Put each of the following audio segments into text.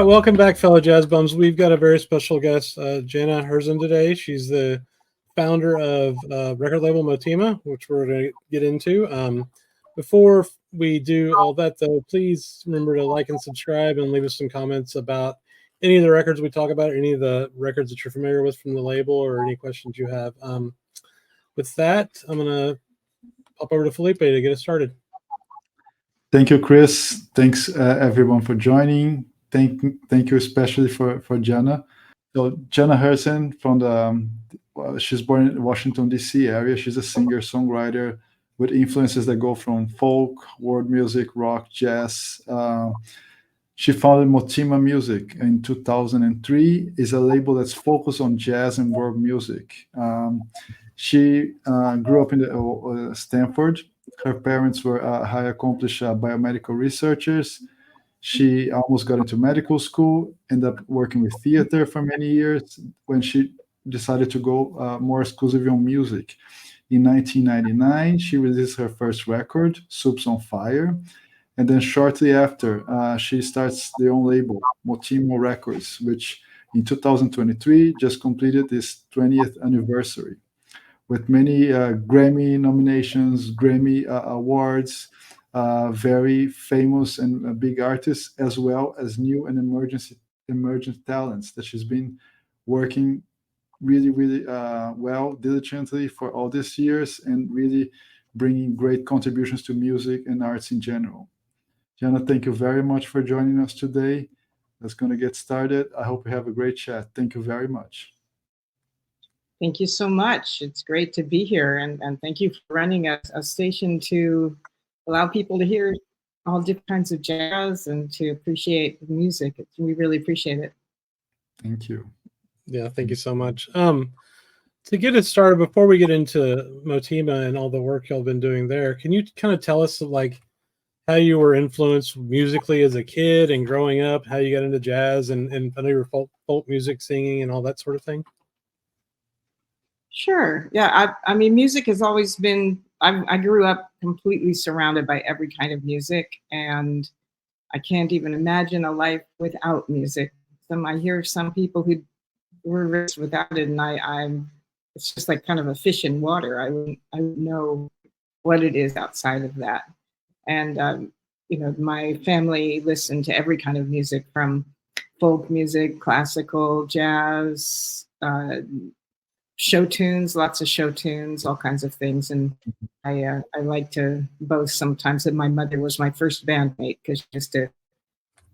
welcome back, fellow jazz bums. We've got a very special guest, Jana Herzen, today. She's the founder of record label Motéma, which we're going to get into. Before we do all that, though, please remember to like and subscribe and leave us some comments about any of the records we talk about, any of the records that you're familiar with from the label, or any questions you have. With that, I'm going to pop over to Felipe to get us started. Thank you, Chris. Thanks, everyone, for joining. Thank you especially for Jana. So Jana Herzen from she's born in the Washington, D.C. area. She's a singer-songwriter with influences that go from folk, world music, rock, jazz. She founded Motéma Music in 2003. It's a label that's focused on jazz and world music. She grew up in Stanford. Her parents were highly accomplished biomedical researchers. She almost got into medical school, ended up working with theater for many years when she decided to go more exclusively on music. In 1999, she released her first record, Soups on Fire. And then shortly after, she starts their own label, Motéma Records, which in 2023 just completed its 20th anniversary with many Grammy nominations, Grammy awards, very famous and big artists, as well as new and emergent talents that she's been working really, really diligently for all these years and really bringing great contributions to music and arts in general. Jana, thank you very much for joining us today. That's going to get started. I hope you have a great chat. Thank you very much. Thank you so much. It's great to be here. And thank you for running a station to allow people to hear all different kinds of jazz and to appreciate the music. We really appreciate it. Thank you. Yeah, thank you so much. To get us started, before we get into Motéma and all the work y'all been doing there, can you kind of tell us like how you were influenced musically as a kid and growing up, how you got into jazz and I know you were folk music singing and all that sort of thing? Sure. Yeah. I mean, music has always been, I grew up completely surrounded by every kind of music, and I can't even imagine a life without music. I hear some people who were raised without it, and it's just like kind of a fish in water. I wouldn't know what it is outside of that. And, my family listened to every kind of music, from folk music, classical, jazz, show tunes, lots of show tunes, all kinds of things. And I like to boast sometimes that my mother was my first bandmate, because she used to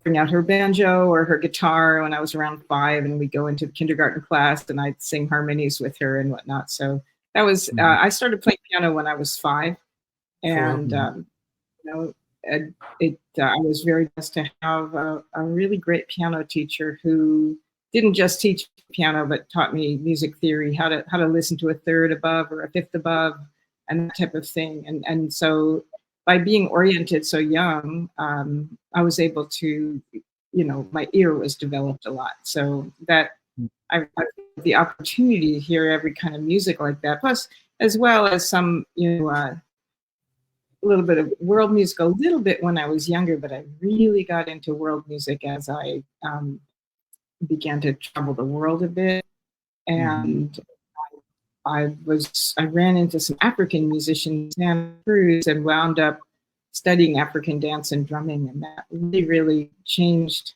bring out her banjo or her guitar when I was around 5, and we'd go into the kindergarten class and I'd sing harmonies with her and whatnot. So that was, I started playing piano when I was 5. And, I was very blessed to have a really great piano teacher who didn't just teach piano, but taught me music theory, how to listen to a third above or a fifth above, and that type of thing. And so by being oriented so young, I was able to, my ear was developed a lot. So that I had the opportunity to hear every kind of music like that, plus as well as some, a little bit of world music, a little bit when I was younger, but I really got into world music as I began to travel the world a bit. And I ran into some African musicians in Santa Cruz and wound up studying African dance and drumming, and that really, really changed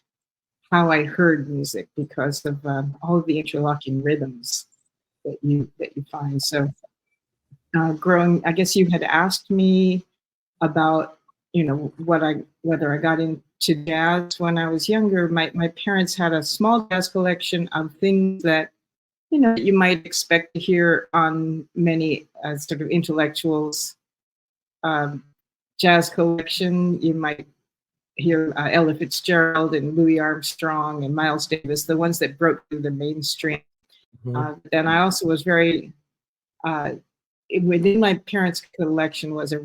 how I heard music because of all of the interlocking rhythms that you find. So growing, I guess you had asked me about, whether I got into jazz when I was younger. My parents had a small jazz collection of things that, you might expect to hear on many sort of intellectuals' jazz collection. You might hear Ella Fitzgerald and Louis Armstrong and Miles Davis, the ones that broke through the mainstream. Then I also was very, within my parents' collection was a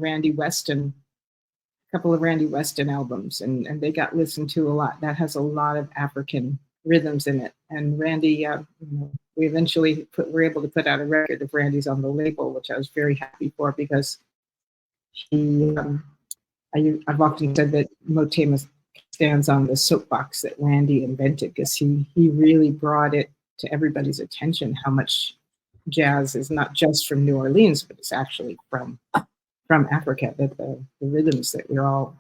couple of Randy Weston albums, and they got listened to a lot. That has a lot of African rhythms in it. And Randy, we eventually were able to put out a record of Randy's on the label, which I was very happy for, because I've often said that Motéma stands on the soapbox that Randy invented, because he really brought it to everybody's attention how much jazz is not just from New Orleans, but it's actually from Africa, that the rhythms that we're all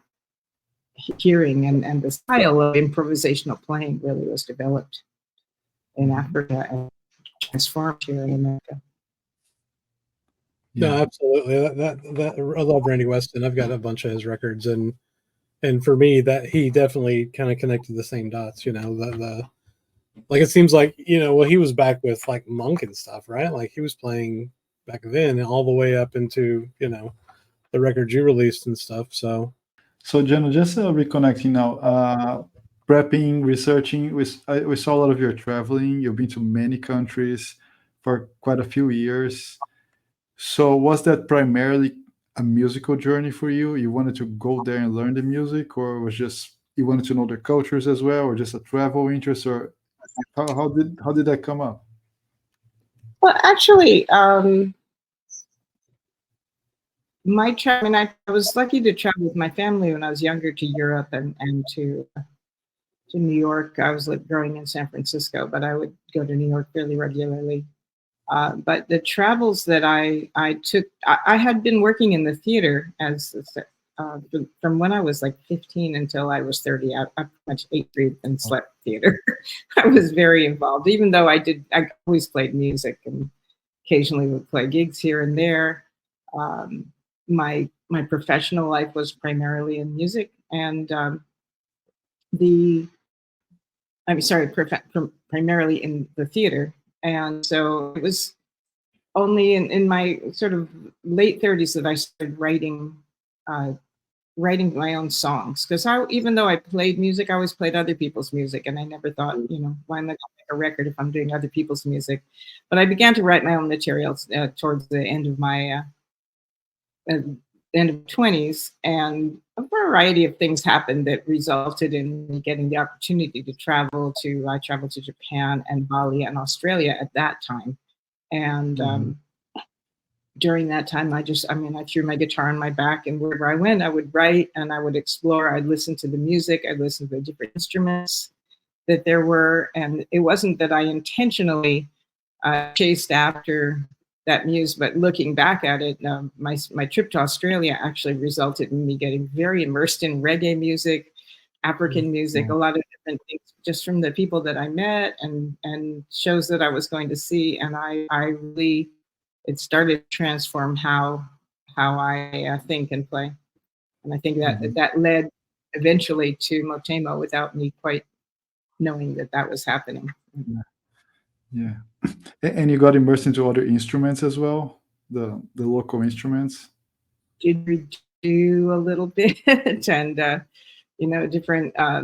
hearing and the style of improvisational playing really was developed in Africa and transformed here in America. No, absolutely. That I love Randy Weston. I've got a bunch of his records, and for me, that he definitely kind of connected the same dots. You know, the like it seems like, you know, well, he was back with like Monk and stuff, right? Like he was playing back then, all the way up into, you know, the records you released and stuff. So Jana, just reconnecting now, prepping, researching, we saw a lot of your traveling. You've been to many countries for quite a few years. So was that primarily a musical journey for you? You wanted to go there and learn the music, or was just you wanted to know their cultures as well, or just a travel interest, or how did that come up? Well, actually, I was lucky to travel with my family when I was younger to Europe and to New York. I was growing in San Francisco, but I would go to New York fairly regularly. But the travels that I took, I had been working in the theater from when I was like 15 until I was 30. I pretty much ate, breathed, and slept theater. I was very involved, even though I always played music and occasionally would play gigs here and there. My professional life was primarily in music, and primarily in the theater. And so it was only in my sort of late 30s that I started writing my own songs. Because even though I played music, I always played other people's music, and I never thought, you know, why am I going to make a record if I'm doing other people's music? But I began to write my own materials towards the end of my end of 20s, and a variety of things happened that resulted in me getting the opportunity to travel to. I traveled to Japan and Bali and Australia at that time, and during that time, I threw my guitar on my back, and wherever I went, I would write and I would explore. I'd listen to the music, I'd listen to the different instruments that there were, and it wasn't that I intentionally chased after that muse, but looking back at it, my trip to Australia actually resulted in me getting very immersed in reggae music, African music, a lot of different things, just from the people that I met and shows that I was going to see, and it started to transform how I think and play, and I think that led eventually to Motéma without me quite knowing that was happening. Yeah. And you got immersed into other instruments as well, the local instruments? Did do a little bit, and different. I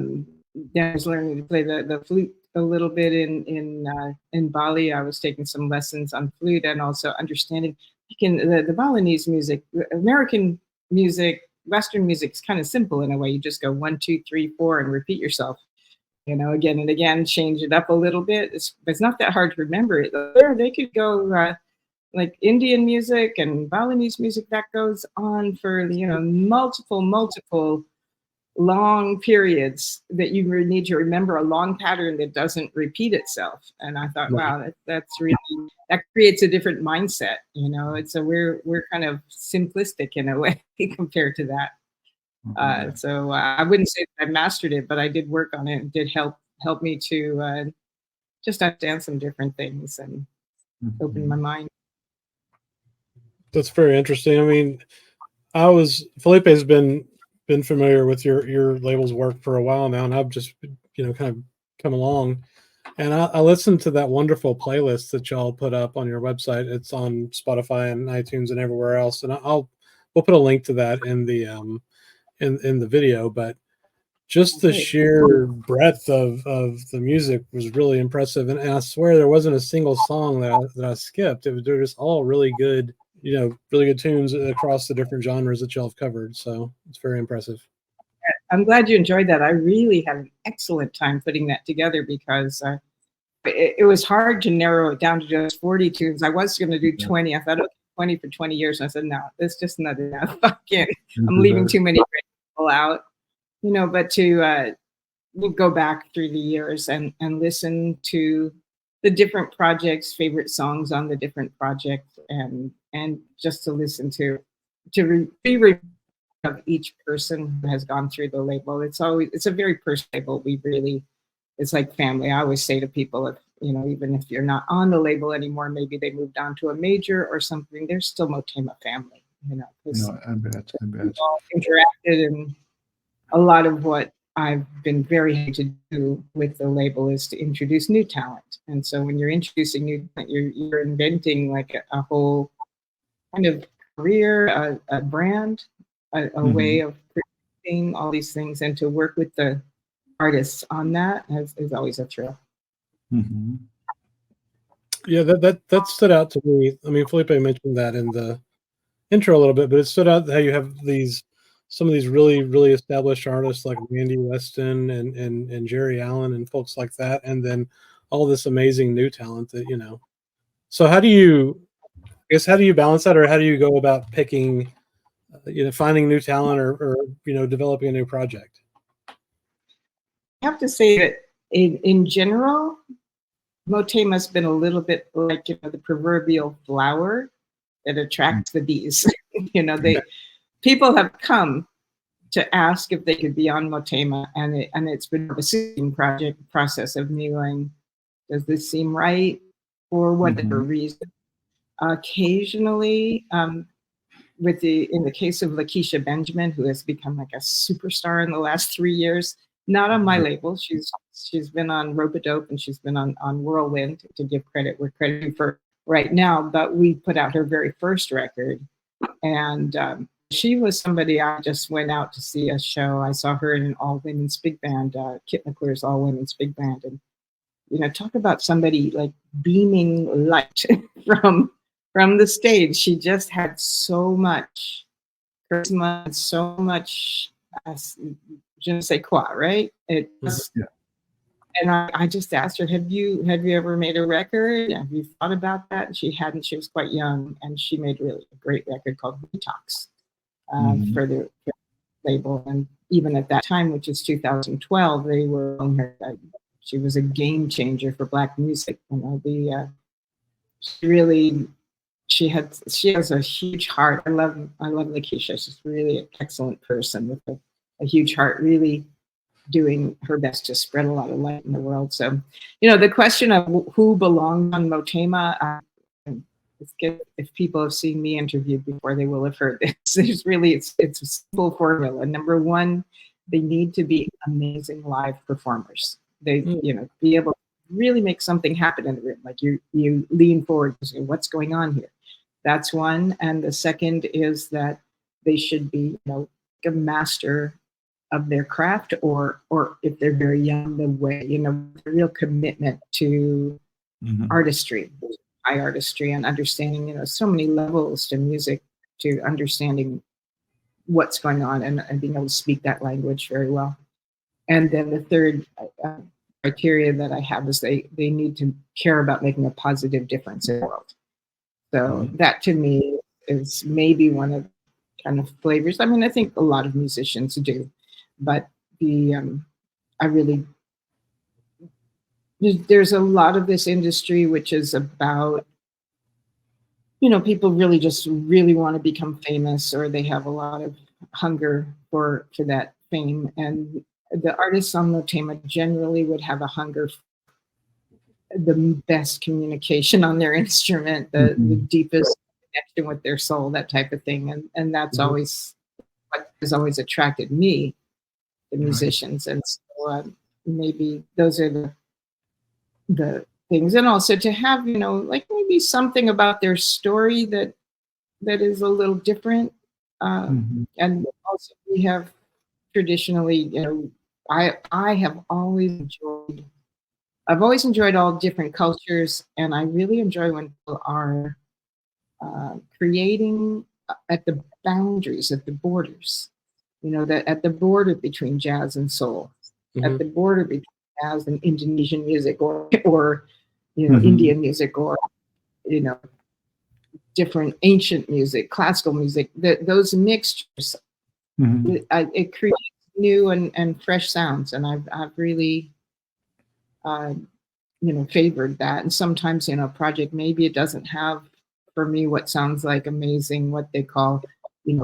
was learning to play the flute a little bit in Bali. I was taking some lessons on flute and also understanding the Balinese music. American music, Western music is kind of simple in a way. You just go 1, 2, 3, 4 and repeat yourself. You know, again and again, change it up a little bit. It's not that hard to remember it. They could go like Indian music and Balinese music that goes on for, you know, multiple long periods that you need to remember a long pattern that doesn't repeat itself. And I thought, wow, that creates a different mindset. You know, we're kind of simplistic in a way compared to that. So I wouldn't say that I mastered it, but I did work on it. It did help me to just understand some different things and open my mind. that's very interesting. I mean, Felipe has been familiar with your label's work for a while now, and I've just, you know, kind of come along, and I listened to that wonderful playlist that y'all put up on your website. It's on Spotify and iTunes and everywhere else, and we'll put a link to that in the in the video. But just the sheer breadth of the music was really impressive, and I swear there wasn't a single song that I skipped. They're just all really good, you know, really good tunes across the different genres that y'all have covered. So it's very impressive. I'm glad you enjoyed that. I really had an excellent time putting that together, because it was hard to narrow it down to just 40 tunes. I was going to do 20. I thought, okay, 20 for 20 years. And I said, no, that's just not enough. I can't. I'm leaving too many great people out. You know, but to go back through the years and listen to the different projects, favorite songs on the different projects, and just to listen to be of each person who has gone through the label. It's a very personal label. It's like family. I always say to people, if even if you're not on the label anymore, maybe they moved on to a major or something, they're still Motéma family. No, I bet. We've all interacted, and a lot of what I've been very happy to do with the label is to introduce new talent. And so when you're introducing new talent, you're inventing like a whole kind of career, a brand, a way of producing all these things, and to work with the artists on that is always a thrill. Yeah, that stood out to me. I mean, Felipe mentioned that in the intro a little bit, but it stood out how you have some of these really, really established artists like Randy Weston and Jerry Allen and folks like that, and then all this amazing new talent that, So how do you balance that, or how do you go about picking, finding new talent or developing a new project? I have to say that in general, Motéma's been a little bit like the proverbial flower that attracts the bees. People have come to ask if they could be on Motéma, and it's been a seeking process of me going, does this seem right, for whatever reason. Occasionally, in the case of Lakeisha Benjamin, who has become like a superstar in the last 3 years, not on my label. She's been on Rope-a-Dope, and she's been on Whirlwind, to give credit where credit for right now. But we put out her very first record, and she was somebody I just went out to see a show. I saw her in an all-women's big band, Kit McClure's all-women's big band, and talk about somebody like beaming light from the stage. She just had so much charisma, so much je ne sais quoi, right? It just, and I just asked her, have you ever made a record? Have you thought about that? And she hadn't. She was quite young, and she made really a great record called Detox for the label. And even at that time, which is 2012, they were on her. She was a game changer for Black music. She has a huge heart. I love Lakeisha. She's really an excellent person with a huge heart, really doing her best to spread a lot of light in the world. So, the question of who belongs on Motéma, if people have seen me interviewed before, they will have heard this. It's a simple formula. Number one, they need to be amazing live performers. They, be able to really make something happen in the room. Like you lean forward and say, what's going on here? That's one. And the second is that they should be, a master of their craft, or if they're very young, the way, a real commitment to artistry, high artistry, and understanding, so many levels to music, to understanding what's going on and being able to speak that language very well. And then the third criteria that I have is they need to care about making a positive difference in the world. So that to me is maybe one of kind of flavors. I mean, I think a lot of musicians do, but there's a lot of this industry which is about, people really want to become famous, or they have a lot of hunger for that fame. And the artists on Motéma generally would have a hunger for the best communication on their instrument, the deepest connection with their soul, that type of thing. And that's always what has always attracted me, the musicians. And so maybe those are the things. And also to have, like maybe something about their story that is a little different. And also we have traditionally, I've always enjoyed all different cultures, and I really enjoy when people are creating at the boundaries, at the borders, that at the border between jazz and soul, at the border between jazz and Indonesian music, or Indian music, or different ancient music, classical music. Those mixtures, it creates new and fresh sounds, and I've really favored that. And sometimes a project, maybe it doesn't have for me what sounds like amazing, what they call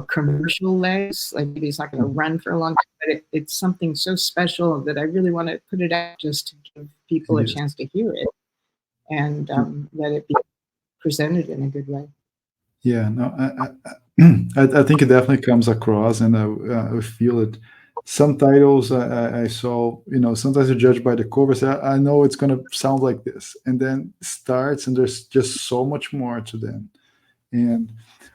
commercial legs. Like maybe it's not going to run for a long time, but it's something so special that I really want to put it out just to give people a chance to hear it and let it be presented in a good way. Yeah, no, I think it definitely comes across, and I feel it. Some titles I saw, sometimes you judge by the covers. I know it's gonna sound like this, and then starts, and there's just so much more to them. And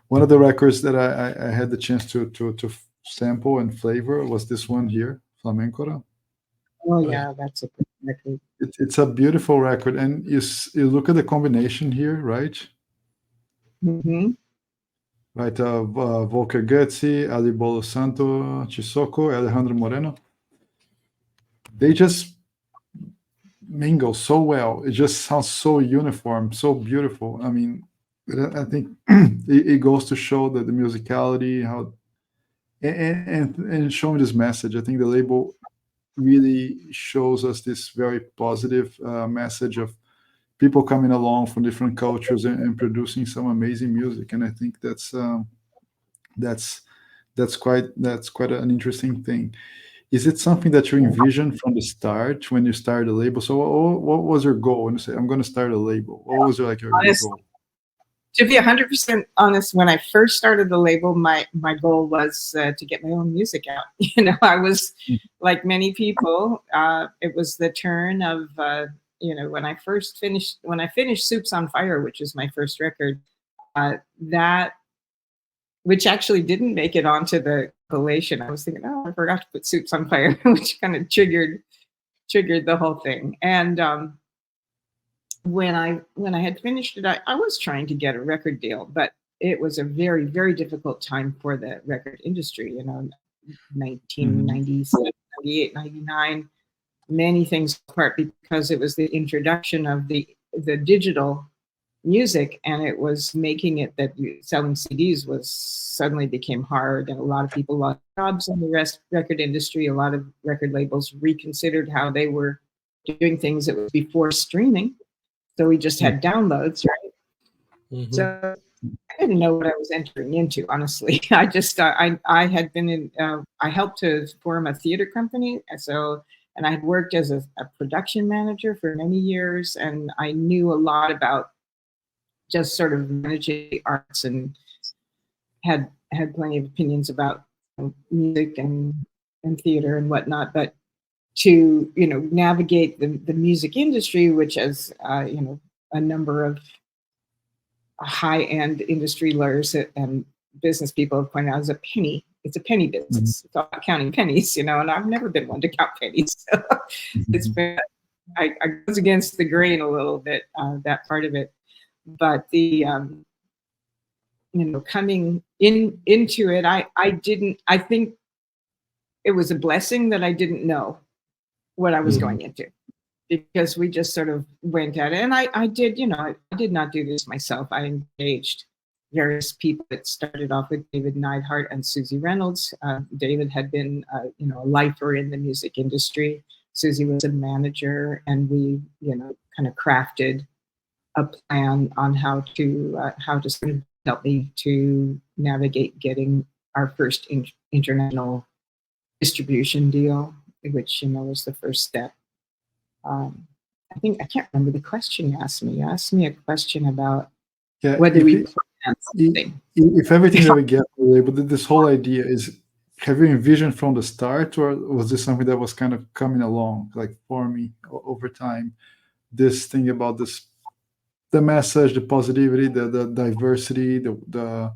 one of the records that I had the chance to sample and flavor was this one here, Flamencora. Oh yeah, that's a good record. It's a beautiful record, and you look at the combination here, right? Mm-hmm. Right, Volker Goetze, Ali Bolo Santo, Chisoko, Alejandro Moreno. They just mingle so well. It just sounds so uniform, so beautiful. I mean, I think it goes to show that the musicality, how and showing this message. I think the label really shows us this very positive message of people coming along from different cultures and producing some amazing music. And I think that's quite an interesting thing. Is it something that you envisioned from the start when you started the label? So what was your goal when you say I'm going to start a label? What was your goal? To be 100% honest, when I first started the label, my goal was to get my own music out. I was like many people. It was the turn of when I finished Soups on Fire, which is my first record. That which actually didn't make it onto the compilation. I was thinking, oh, I forgot to put Soups on Fire, which kind of triggered the whole thing. And when I had finished it, I was trying to get a record deal, but it was a very, very difficult time for the record industry. 1997, 98, 99, many things apart because it was the introduction of the digital music, and it was making it that selling CDs suddenly became hard, and a lot of people lost jobs in the record industry. A lot of record labels reconsidered how they were doing things. It was before streaming, so we just had downloads, right? Mm-hmm. So I didn't know what I was entering into, honestly. I just I had been in I helped to form a theater company, and I had worked as a production manager for many years, and I knew a lot about just sort of managing the arts, and had plenty of opinions about music and theater and whatnot. But to navigate the music industry, which has a number of high-end industry lawyers and business people have pointed out, is it's a penny business. It's all about counting pennies, and I've never been one to count pennies. So it's been I goes against the grain a little bit, that part of it. But the coming into it, I think it was a blessing that I didn't know what I was going into, because we just sort of went at it. And I did not do this myself. I engaged various people. It started off with David Neidhart and Susie Reynolds. David had been a lifer in the music industry. Susie was a manager, and we kind of crafted a plan on how to sort of help me to navigate getting our first international distribution deal, which was the first step. I can't remember the question you asked me. You asked me a question about whether we plan something. If everything that we get labeled, this whole idea is, have you envisioned from the start, or was this something that was kind of coming along, like forming over time? This thing about the message, the positivity, the diversity, the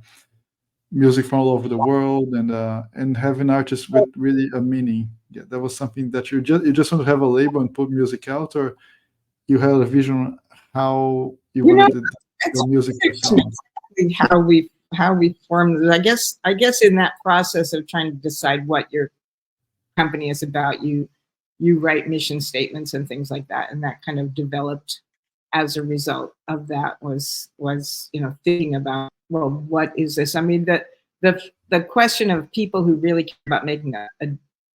music from all over the world, and having artists with really a meaning. Yeah, that was something that you just want to have a label and put music out, or you had a vision how you wanted the music to sound. How we formed it. I guess in that process of trying to decide what your company is about, you write mission statements and things like that, and that kind of developed as a result of that was thinking about, well, what is this? I mean, the question of people who really care about making a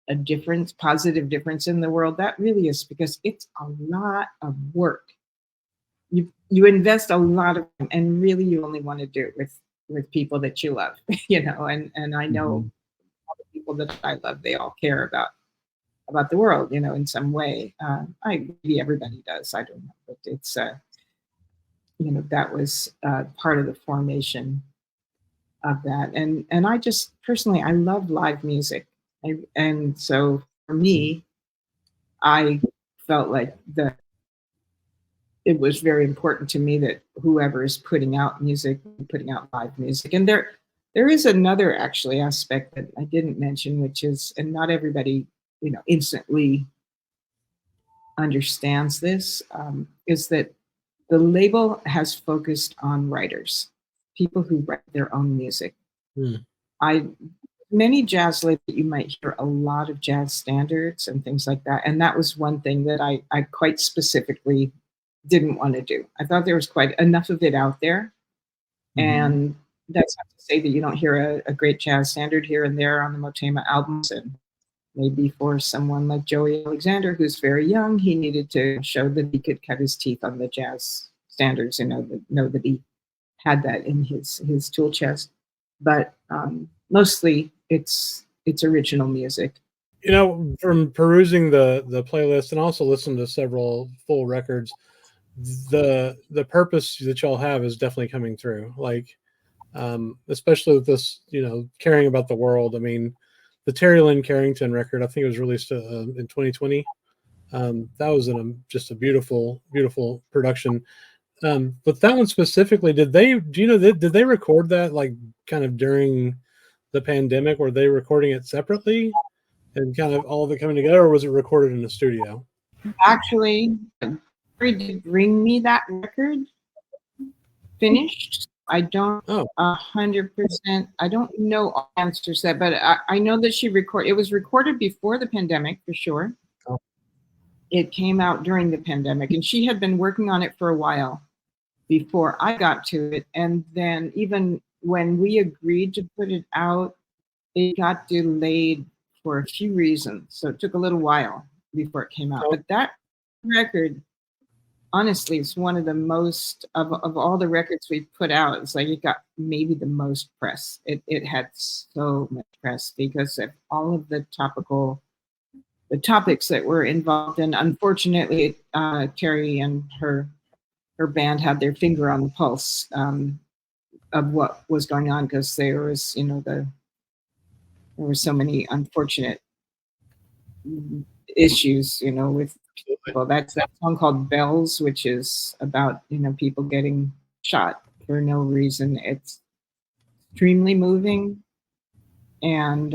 a difference, positive difference in the world, that really is because it's a lot of work. You invest a lot of time, and really you only want to do it with people that you love, you know, and I know all the people that I love, they all care about the world, you know, in some way. Maybe everybody does, I don't know, but it's you know, that was part of the formation of that. And I just personally, I love live music. And so for me, I felt like it was very important to me that whoever is putting out music, putting out live music. And there is another actually aspect that I didn't mention, which is, and not everybody, you know, instantly understands this, is that the label has focused on writers, people who write their own music. Many jazz labels, you might hear a lot of jazz standards and things like that. And that was one thing that I quite specifically didn't want to do. I thought there was quite enough of it out there. And that's not to say that you don't hear a great jazz standard here and there on the Motéma albums. And maybe for someone like Joey Alexander, who's very young, he needed to show that he could cut his teeth on the jazz standards and know that he had that in his tool chest. But mostly it's original music. You know, from perusing the playlist and also listening to several full records, the purpose that y'all have is definitely coming through. Like, especially with this, you know, caring about the world. I mean, the Terry Lynn Carrington record, I think it was released in 2020. That was just a beautiful, beautiful production. But that one specifically, did they record that like kind of during the pandemic? Were they recording it separately and kind of all of it coming together, or was it recorded in the studio? Actually, Terry did bring me that record finished. I don't 100%. I don't know all answers to that, but I know that it was recorded before the pandemic for sure. Oh. It came out during the pandemic, and she had been working on it for a while before I got to it. And then even when we agreed to put it out, it got delayed for a few reasons. So it took a little while before it came out. Oh. But that record, honestly, it's one of the most of all the records we've put out. It's like it got maybe the most press. It had so much press because of all of the topics that were involved in. Unfortunately, Terry and her band had their finger on the pulse of what was going on, because there was, you know, there were so many unfortunate issues, you know, with people. That's that song called Bells, which is about, you know, people getting shot for no reason. It's extremely moving. And,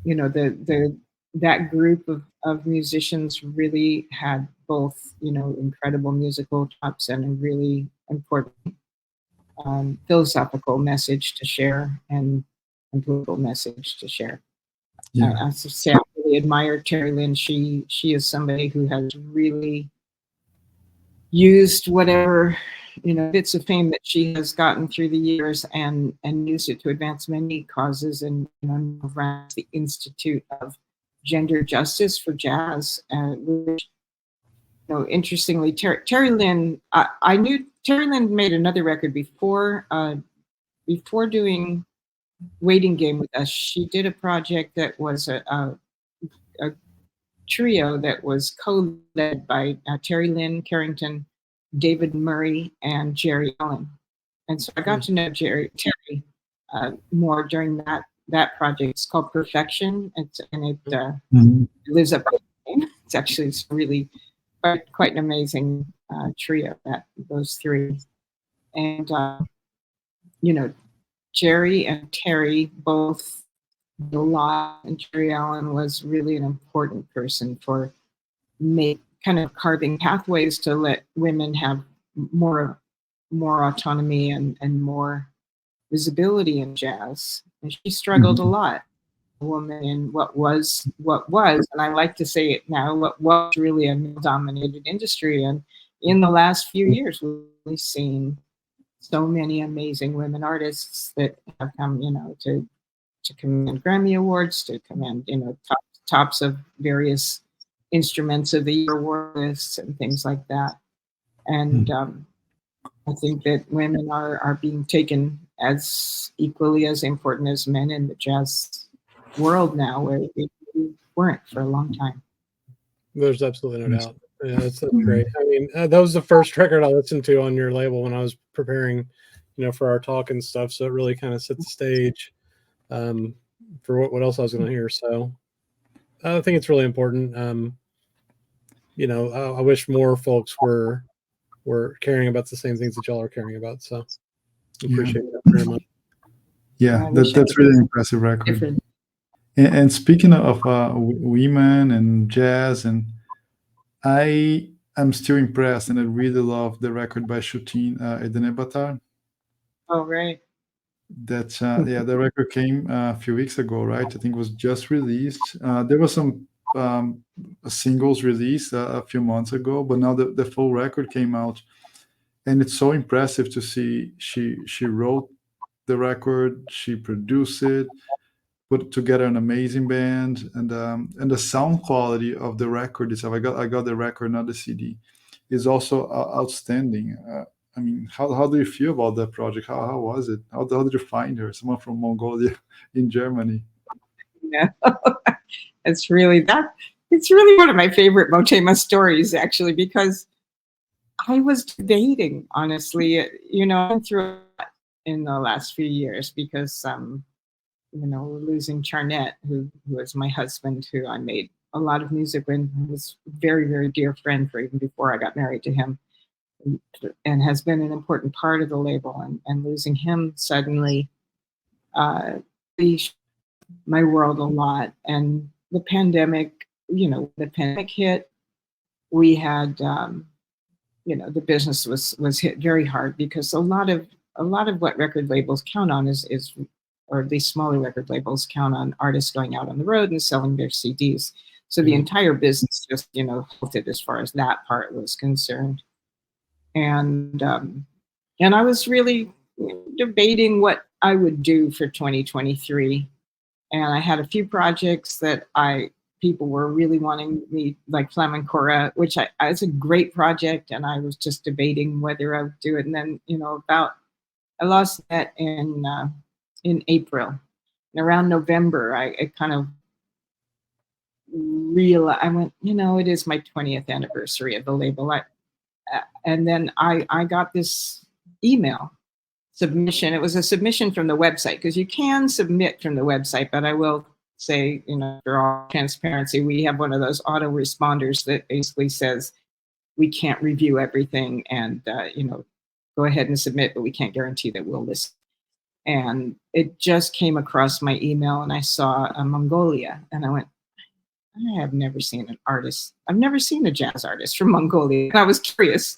you know, that group of musicians really had both, you know, incredible musical chops and a really important philosophical message to share and political message to share. Yeah. I say I really admire Terry Lynn. She is somebody who has really used whatever, you know, bits of fame that she has gotten through the years and used it to advance many causes, and, you know, runs the Institute of Gender Justice for Jazz, which, you know, interestingly, Terry Lynn, I knew Terry Lynn made another record before doing Waiting Game with us. She did a project that was a trio that was co-led by Terry Lynn Carrington, David Murray, and Jerry Allen. And so I got to know Terry more during that project. It's called Perfection. It lives up. It's really quite an amazing trio, those three. And you know, Jerry and Terry both did a lot, and Jerry Allen was really an important person for kind of carving pathways to let women have more autonomy and more visibility in jazz. And she struggled a lot, a woman in what was, and I like to say it now, what was really a male-dominated industry. And in the last few years, we've seen so many amazing women artists that have come, you know, to to command Grammy Awards, to command, tops of various Instruments of the Year award lists and things like that. And I think that women are being taken as equally as important as men in the jazz world now, where they weren't for a long time. There's absolutely no doubt. Yeah, that's great. I mean, that was the first record I listened to on your label when I was preparing, for our talk and stuff. So it really kind of set the stage for what else I was going to hear. So I think it's really important. I wish more folks were caring about the same things that y'all are caring about. So I appreciate that very much. Yeah, that's really impressive record. And speaking of women and jazz, and I am still impressed, and I really love the record by Shutin Edenebatar. Oh, right. That the record came a few weeks ago, right? I think it was just released. There was some singles released a few months ago, but now the full record came out, and it's so impressive to see she wrote the record, she produced it, put together an amazing band, and the sound quality of the record itself. I got the record, not the CD, is also outstanding. I mean, how do you feel about that project? How was it? How did you find her? Someone from Mongolia in Germany. Yeah, it's really one of my favorite Motéma stories, actually, because I was debating, honestly, through a lot in the last few years, because losing Charnette, who was my husband, who I made a lot of music with, was a very, very dear friend for even before I got married to him, and has been an important part of the label. And losing him suddenly my world a lot. And the pandemic hit. We had the business was hit very hard, because a lot of what record labels count on is or at least smaller record labels count on artists going out on the road and selling their CDs. So the entire business just halted as far as that part was concerned. And I was really debating what I would do for 2023. And I had a few projects that people were really wanting me, like Flamencora, which it's a great project, and I was just debating whether I would do it. And then, I lost that in April. And around November, I kind of realized, I went, it is my 20th anniversary of the label. And then I got this email submission. It was a submission from the website, because you can submit from the website, but I will say, for all transparency, we have one of those autoresponders that basically says we can't review everything, and go ahead and submit, but we can't guarantee that we'll listen. And it just came across my email, and I saw Mongolia, and I went, I have never seen an artist. I've never seen a jazz artist from Mongolia. And I was curious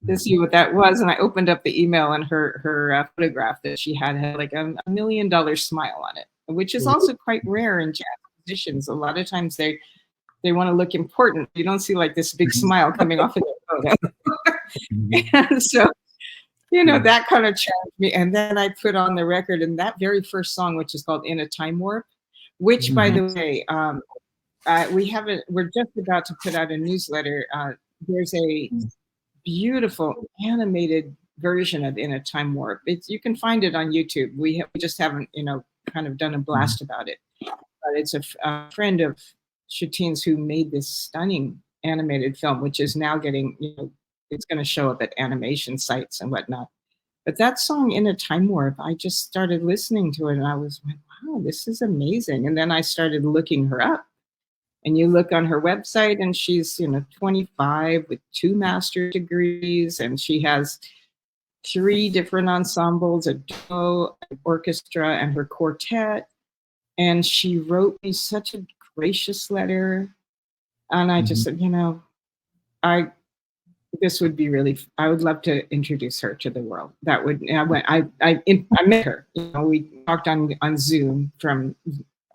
to see what that was, and I opened up the email, and her photograph that she had like a $1 million smile on it, which is also quite rare in jazz musicians. A lot of times they want to look important. You don't see like this big smile coming off of their photo. And so, that kind of challenged me. And then I put on the record, and that very first song, which is called In a Time Warp, which, by the way, we're just about to put out a newsletter. There's a beautiful animated version of In a Time Warp. You can find it on YouTube. We just haven't, kind of done a blast about it. But it's a friend of Shutin's who made this stunning animated film, which is now getting, it's going to show up at animation sites and whatnot. But that song, In a Time Warp, I just started listening to it, and I was like, wow, this is amazing. And then I started looking her up. And you look on her website, and she's 25 with 2 master's degrees, and she has 3 different ensembles, a duo, an orchestra, and her quartet. And she wrote me such a gracious letter, and I just said, this would be really. I would love to introduce her to the world. That would. I met her. We talked on Zoom, from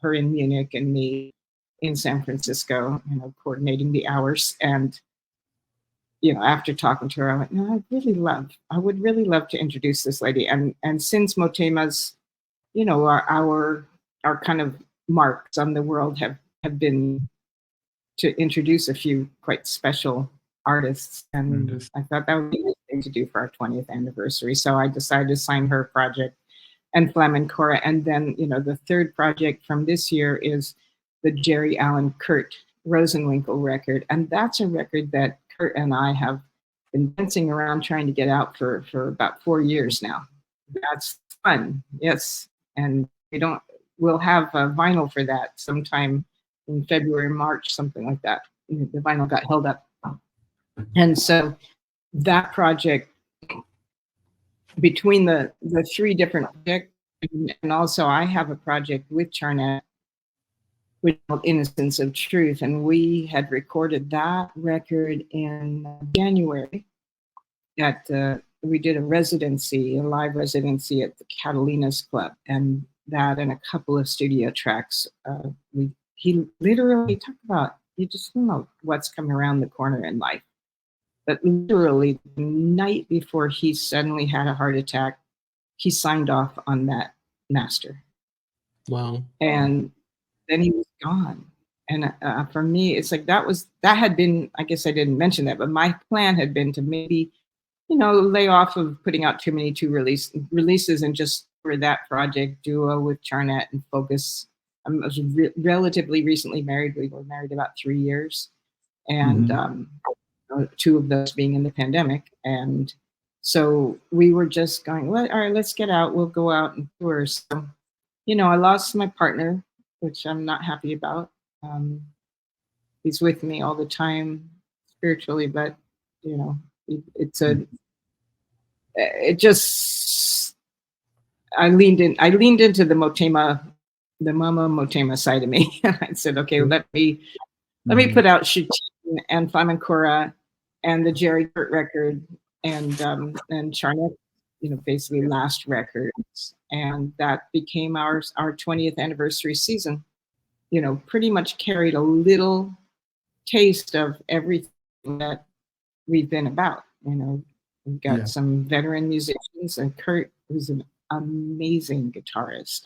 her in Munich and me in San Francisco, coordinating the hours. And, after talking to her, I went, no, I would really love to introduce this lady. And since Motéma's, our our kind of marks on the world have been to introduce a few quite special artists, and I thought that would be a nice thing to do for our 20th anniversary. So I decided to sign her project and Flamencora. And then, you know, the third project from this year is the Jerry Allen Kurt Rosenwinkel record. And that's a record that Kurt and I have been dancing around trying to get out for about 4 years now. That's fun. Yes. And we'll have a vinyl for that sometime in February, March, something like that. The vinyl got held up. And so that project, between the three different projects, and also I have a project with Charnette, which is called Innocence of Truth, and we had recorded that record in January. We did a live residency at the Catalina's Club, and that and a couple of studio tracks. He literally talked about, you just don't know what's coming around the corner in life. But literally the night before he suddenly had a heart attack, he signed off on that master. Wow. And then he was gone. And for me, it's like that had been, I guess I didn't mention that, but my plan had been to maybe, you know, lay off of putting out too many releases and just for that project duo with Charnette and focus. I was relatively recently married. We were married about 3 years. And 2 of those being in the pandemic. And so we were just going, well, all right, let's get out. We'll go out and tour. So, you know, I lost my partner, which I'm not happy about. He's with me all the time spiritually, but, you know, I leaned into the Mama Motéma side of me. And I said, okay, let me put out Shutin and Flamencora and the Jerry Kurt record and Charnette, you know, basically last records. And that became our 20th anniversary season. You know, pretty much carried a little taste of everything that we've been about. You know, we've got some veteran musicians, and Kurt was an amazing guitarist.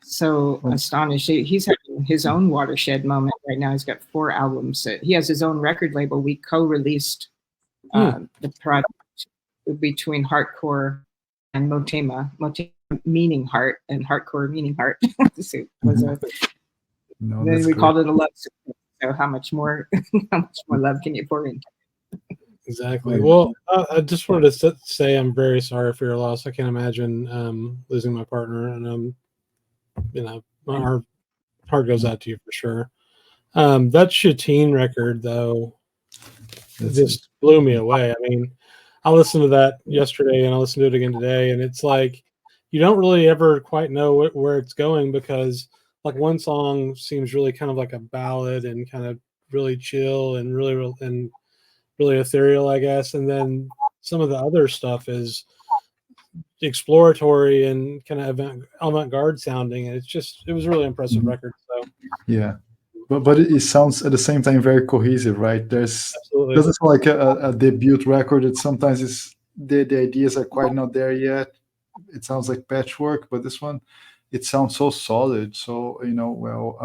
So astonished. He's having his own watershed moment right now. He's got 4 albums. He has his own record label. We co-released the product between Heartcore and Motéma. Motéma meaning heart and Heartcore meaning heart. Then we called it a love story. So how much more love can you pour into it? Exactly. Well, I just wanted to say I'm very sorry for your loss. I can't imagine losing my partner, and you know, our heart goes out to you for sure. That Shutin record, though, just blew me away. I mean, I listened to that yesterday and I listened to it again today, and it's like you don't really ever quite know where it's going, because like one song seems really kind of like a ballad and kind of really chill and really ethereal, I guess, and then some of the other stuff is exploratory and kind of avant-garde sounding, and it was a really impressive record. So yeah, but it sounds at the same time very cohesive, right? Absolutely. Doesn't sound like a debut record. It sometimes is the ideas are quite not there yet. It sounds like patchwork, but this one, it sounds so solid, so, you know, well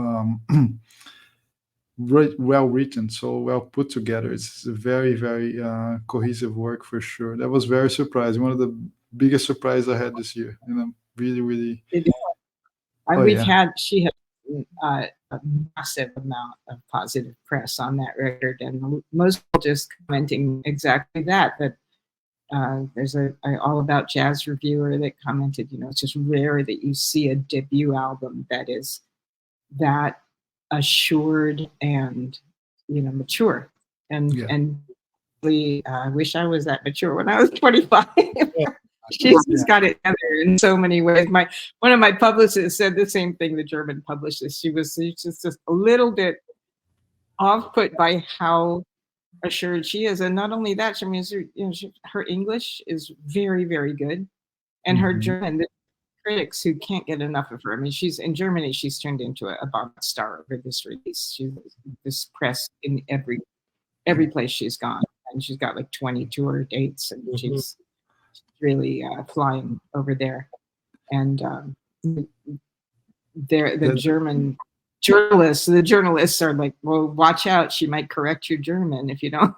written, so well put together. It's a very, very cohesive work for sure. That was very surprising. One of the biggest surprises I had this year, and I'm really. She had a massive amount of positive press on that record, and most people just commenting exactly that. There's a All About Jazz reviewer that commented, you know, it's just rare that you see a debut album that is that assured and, you know, mature. And I wish I was that mature when I was 25. She's got it together in so many ways. One of my publicists said the same thing. The German publicist, she's just a little bit off-put by how assured she is, and not only that, her English is very, very good, and her German. The critics who can't get enough of her. I mean, she's in Germany. She's turned into a bomb star over this release. She's this press in every place she's gone, and she's got like 20 tour dates, and she's really flying over there. And the German journalists. The journalists are like, well, watch out, she might correct your German if you don't,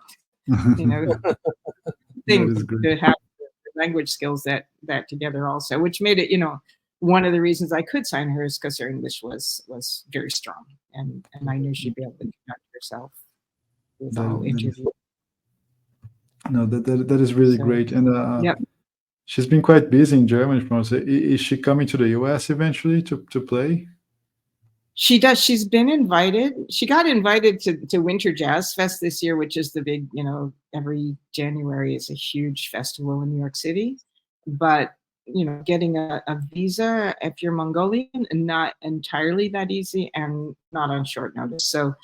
you know, think to have the language skills that together also, which made it, you know, one of the reasons I could sign her is because her English was very strong, and I knew she'd be able to conduct herself with all interviews. No, that is really great, and yep. She's been quite busy in Germany. Is she coming to the US eventually to play? She does. She's been invited. She got invited to Winter Jazz Fest this year, which is the big, you know, every January is a huge festival in New York City. But, you know, getting a visa if you're Mongolian, not entirely that easy and not on short notice. So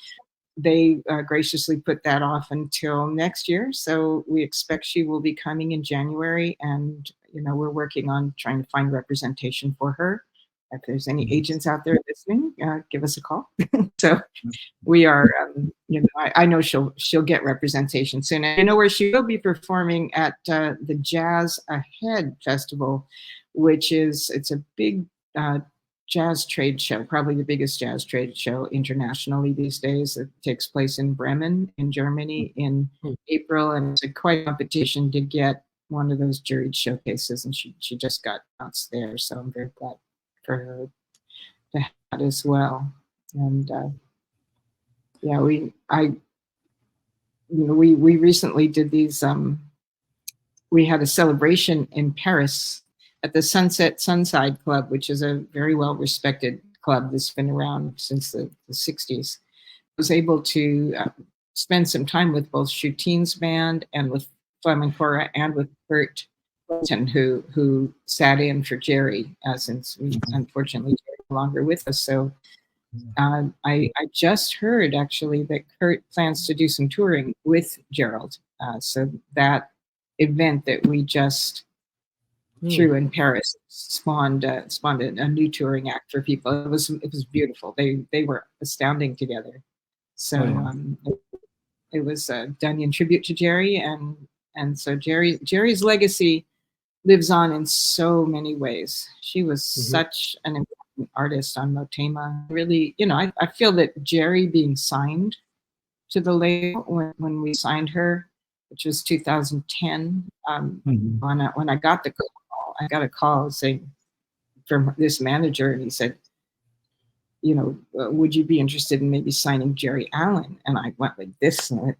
they graciously put that off until next year. So we expect she will be coming in January, and, you know, we're working on trying to find representation for her. If there's any agents out there listening, give us a call. So we are, you know, I know she'll get representation soon. And I know where she will be performing at the Jazz Ahead Festival, which it's a big jazz trade show, probably the biggest jazz trade show internationally these days. It takes place in Bremen in Germany in April, and it's quite a competition to get one of those juried showcases, and she just got announced there, so I'm very glad for her to have that as well. And yeah, we recently did these. We had a celebration in Paris at the Sunset Sunside Club, which is a very well-respected club that's been around since the 60s. I was able to spend some time with both Shutine's band and with Flamencora and with Kurt, who sat in for Jerry, since unfortunately Jerry's no longer with us. So I just heard actually that Kurt plans to do some touring with Gerald. So that event that we just through in Paris spawned a new touring act for people. It was beautiful. They were astounding together. So it was done in tribute to Jerry, and so Jerry's legacy lives on in so many ways. She was such an important artist on Motéma. Really, you know, I feel that Jerry being signed to the label when we signed her, which was 2010, when I got the call. I got a call saying from this manager, and he said, you know, would you be interested in maybe signing Jerry Allen? And I went like this, and I went,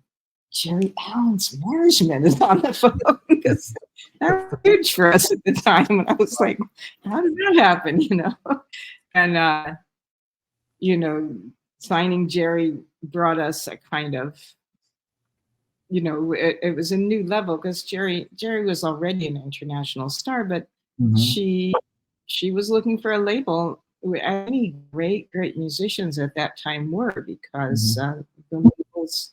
Jerry Allen's management is on the phone, because that was huge for us at the time. And I was like, how did that happen? You know, and you know, signing Jerry brought us a kind of, you know, it was a new level, because Jerry was already an international star, but she was looking for a label. Any great musicians at that time were, because the labels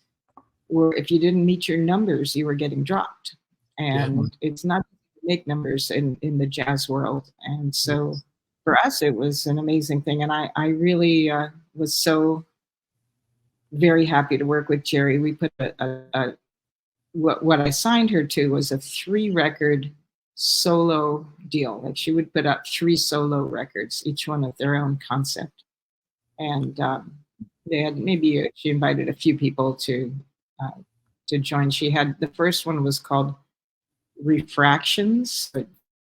were, if you didn't meet your numbers, you were getting dropped, and it's not to make numbers in the jazz world. And so for us, it was an amazing thing, and I really was so very happy to work with Jerry. We put what I signed her to was a 3-record solo deal. Like, she would put up 3 solo records, each one of their own concept. And they had she invited a few people to join. She had, the first one was called Refractions,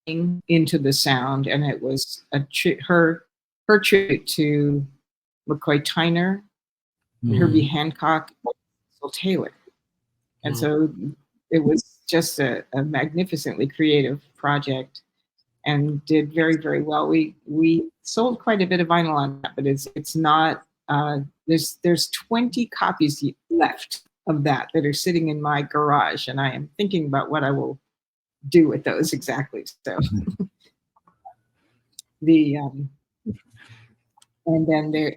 into the sound, and it was her tribute to McCoy Tyner, Herbie Hancock, and Russell Taylor. And so it was just a magnificently creative project, and did very, very well. We sold quite a bit of vinyl on that, but it's not, there's 20 copies left of that are sitting in my garage, and I am thinking about what I will do with those exactly. So and then there,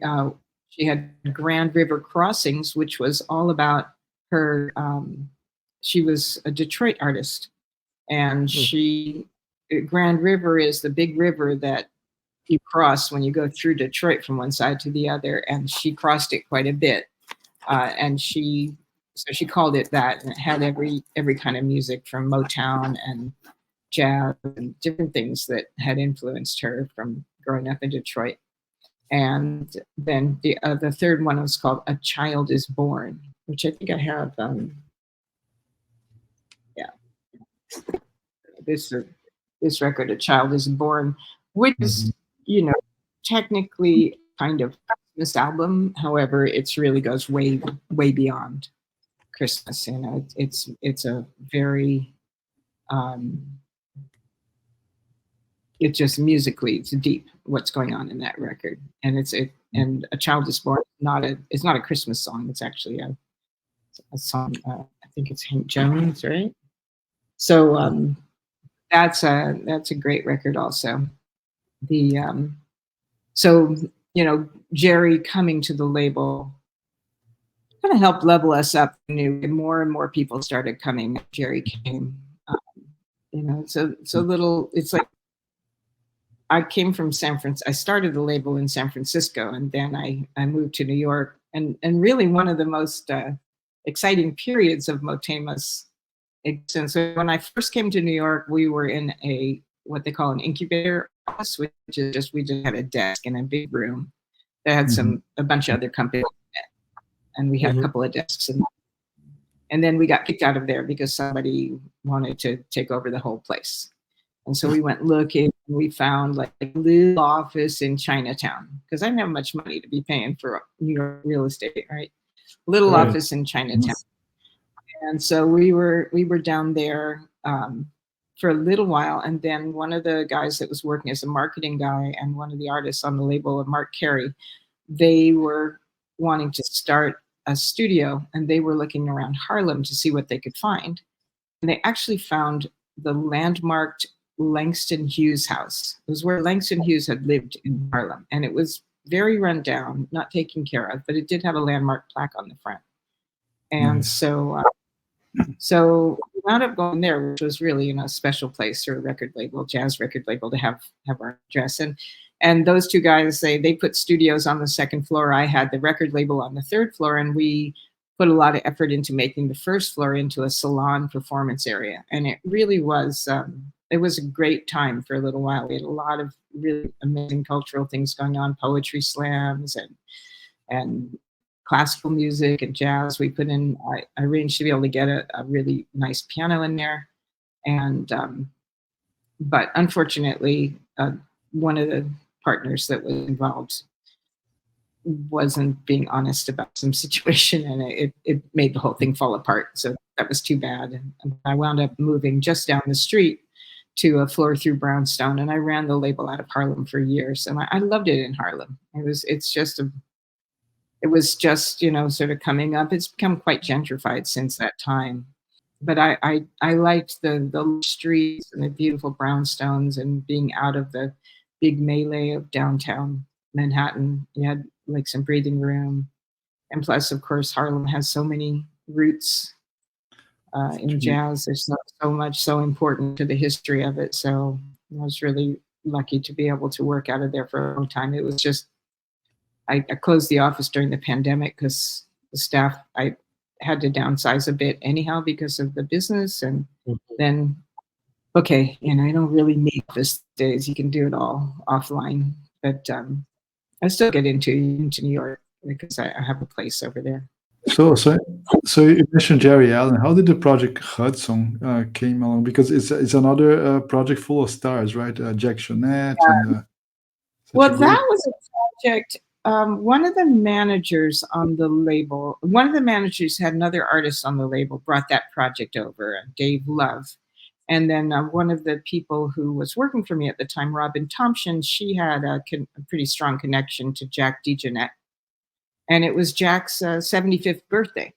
she had Grand River Crossings, which was all about her. She was a Detroit artist, and Grand River is the big river that you cross when you go through Detroit from one side to the other, and she crossed it quite a bit, and so she called it that, and it had every kind of music from Motown and jazz and different things that had influenced her from growing up in Detroit. And then the third one was called A Child is Born, which I think I have. Yeah, this record, A Child is Born, which is, you know, technically kind of this album. However, it really goes way beyond Christmas. You know, it's a very it just musically, it's deep what's going on in that record. And and A Child is Born, it's not a Christmas song. It's actually a song. I think it's Hank Jones, right? So that's a great record also. The so you know, Jerry coming to the label kind of helped level us up. And more and more people started coming. Jerry came. You know, so little. It's like I came from San Francisco. I started the label in San Francisco, and then I moved to New York. And really one of the most exciting periods of Motéma's existence. So when I first came to New York, we were in what they call an incubator office, which is just, we just had a desk in a big room that had a bunch of other companies in it. And we had a couple of desks. And then we got kicked out of there because somebody wanted to take over the whole place. And so we went looking, and we found like a little office in Chinatown, because I didn't have much money to be paying for New York real estate, right? Little office in Chinatown. And so we were down there for a little while. And then one of the guys that was working as a marketing guy and one of the artists on the label, Mark Carey, they were wanting to start a studio, and they were looking around Harlem to see what they could find. And they actually found the landmarked Langston Hughes house. It was where Langston Hughes had lived in Harlem, and it was very run down, not taken care of, but it did have a landmark plaque on the front. And so we wound up going there, which was really, you know, a special place for a record label, jazz record label, to have our address. And those two guys, they put studios on the second floor. I had the record label on the third floor, and we put a lot of effort into making the first floor into a salon performance area. And it really was, it was a great time for a little while. We had a lot of really amazing cultural things going on, poetry slams and classical music and jazz. We put in, I arranged to be able to get a really nice piano in there. And, but unfortunately, one of the partners that was involved wasn't being honest about some situation, and it made the whole thing fall apart. So that was too bad. And I wound up moving just down the street to a floor through brownstone, and I ran the label out of Harlem for years, and I loved it in Harlem. It was just, you know, sort of coming up. It's become quite gentrified since that time. But I liked the streets and the beautiful brownstones and being out of the big melee of downtown Manhattan. You had like some breathing room. And plus, of course, Harlem has so many roots in jazz. There's so much so important to the history of it. So I was really lucky to be able to work out of there for a long time. It was just, I closed the office during the pandemic because the staff, I had to downsize a bit anyhow because of the business. And then, okay, you know, I don't really need office days. You can do it all offline. But I still get into New York because I have a place over there. So you mentioned Jerry Allen. How did the project Hudson came along? Because it's another project full of stars, right? Jack Jonette. And, well, that was a project. One of the managers on the label, one of the managers had another artist on the label, brought that project over, Dave Love. And then one of the people who was working for me at the time, Robin Thompson, she had a pretty strong connection to Jack DeJohnette. And it was Jack's 75th birthday.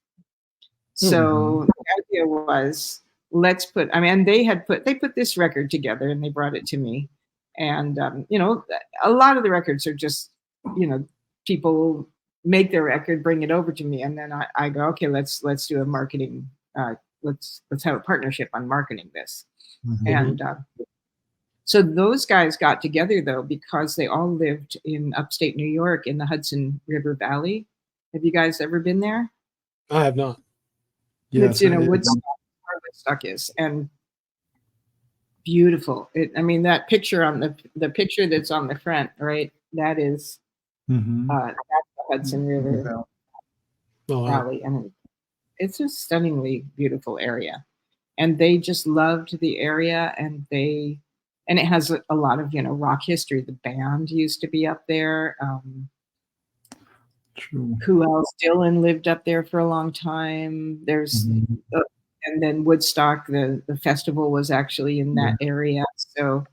So the idea was, let's put, I mean, they put this record together and they brought it to me. And, you know, a lot of the records are just, you know, people make their record, bring it over to me. And then I go, okay, let's do a marketing, let's have a partnership on marketing this. And so those guys got together though, because they all lived in upstate New York in the Hudson River Valley. Have you guys ever been there? I have not. Yes, it's, you know, Woodstock is. And beautiful. I mean, that picture on the picture that's on the front, right? That is that's the Hudson River Oh, wow. Valley, and it's a stunningly beautiful area. And they just loved the area, and it has a lot of rock history. The band used to be up there. True. Who else? Dylan lived up there for a long time. There's and then Woodstock, the festival was actually in that area. So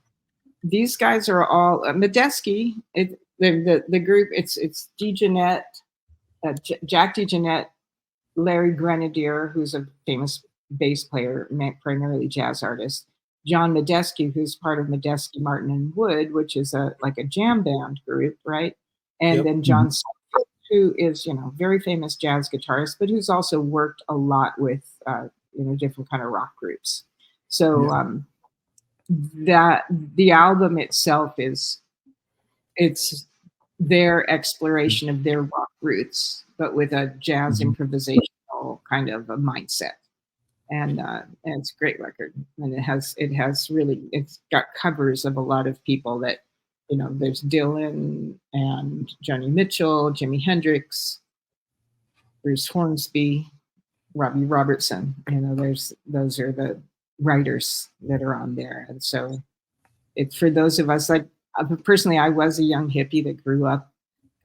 these guys are all Medeski. The group. It's DeJohnette, Jack DeJohnette, Larry Grenadier, who's a famous bass player, primarily jazz artist. John Medeski, who's part of Medeski, Martin and Wood, which is like a jam band group, right? And then John Songwriter, who is very famous jazz guitarist, but who's also worked a lot with different kind of rock groups. So that the album itself it's their exploration of their rock roots, but with a jazz improvisational kind of a mindset. And it's a great record, and it's got covers of a lot of people that there's Dylan and Joni Mitchell, Jimi Hendrix, Bruce Hornsby, Robbie Robertson. Those are the writers that are on there. And so it's for those of us, like personally, I was a young hippie that grew up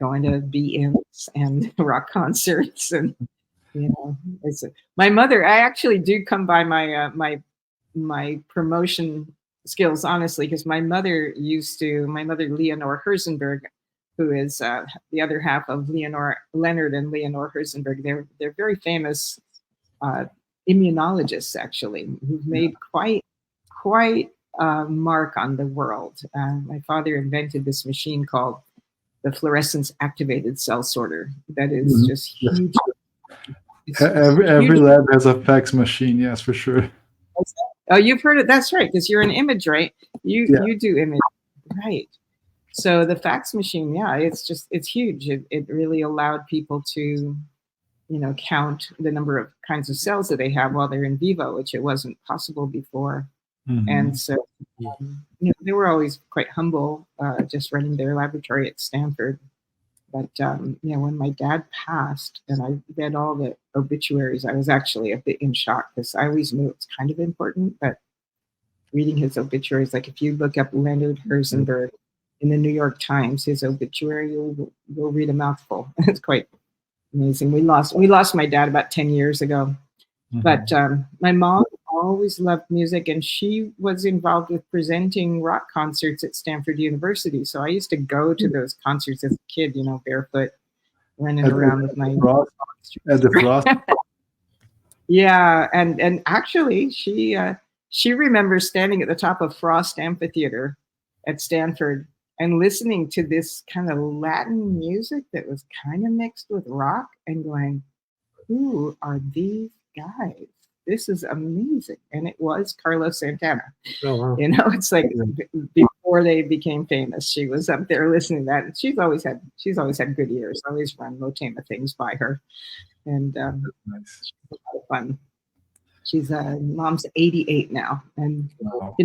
going to be-ins and rock concerts, and my mother. I actually do come by my promotion skills honestly, because my mother Leonore Herzenberg, who is the other half of Leonard and Leonore Herzenberg. They're very famous immunologists, actually, who've made quite a mark on the world. My father invented this machine called the fluorescence activated cell sorter that is just huge. Every lab has a fax machine, yes, for sure. Oh, you've heard it. That's right, because you're an image, right? You do image, right? So the fax machine, it's huge. It really allowed people to, count the number of kinds of cells that they have while they're in vivo, which it wasn't possible before. And so, they were always quite humble, just running their laboratory at Stanford. But when my dad passed and I read all the obituaries, I was actually a bit in shock, because I always knew it was kind of important. But reading his obituaries, like if you look up Leonard Herzenberg in the New York Times, his obituary, you'll read a mouthful. It's quite amazing. We lost my dad about 10 years ago. But my mom always loved music, and she was involved with presenting rock concerts at Stanford University. So I used to go to those concerts as a kid, barefoot, running around with my at the Frost. Yeah, and actually, she remembers standing at the top of Frost Amphitheater at Stanford and listening to this kind of Latin music that was kind of mixed with rock, and going, "Who are these guys? This is amazing." And it was Carlos Santana. Oh, wow. It's like before they became famous, she was up there listening to that. And she's always had good ears. Always run Motéma things by her, and Nice. she's a lot of fun. She's mom's 88 now, and Wow.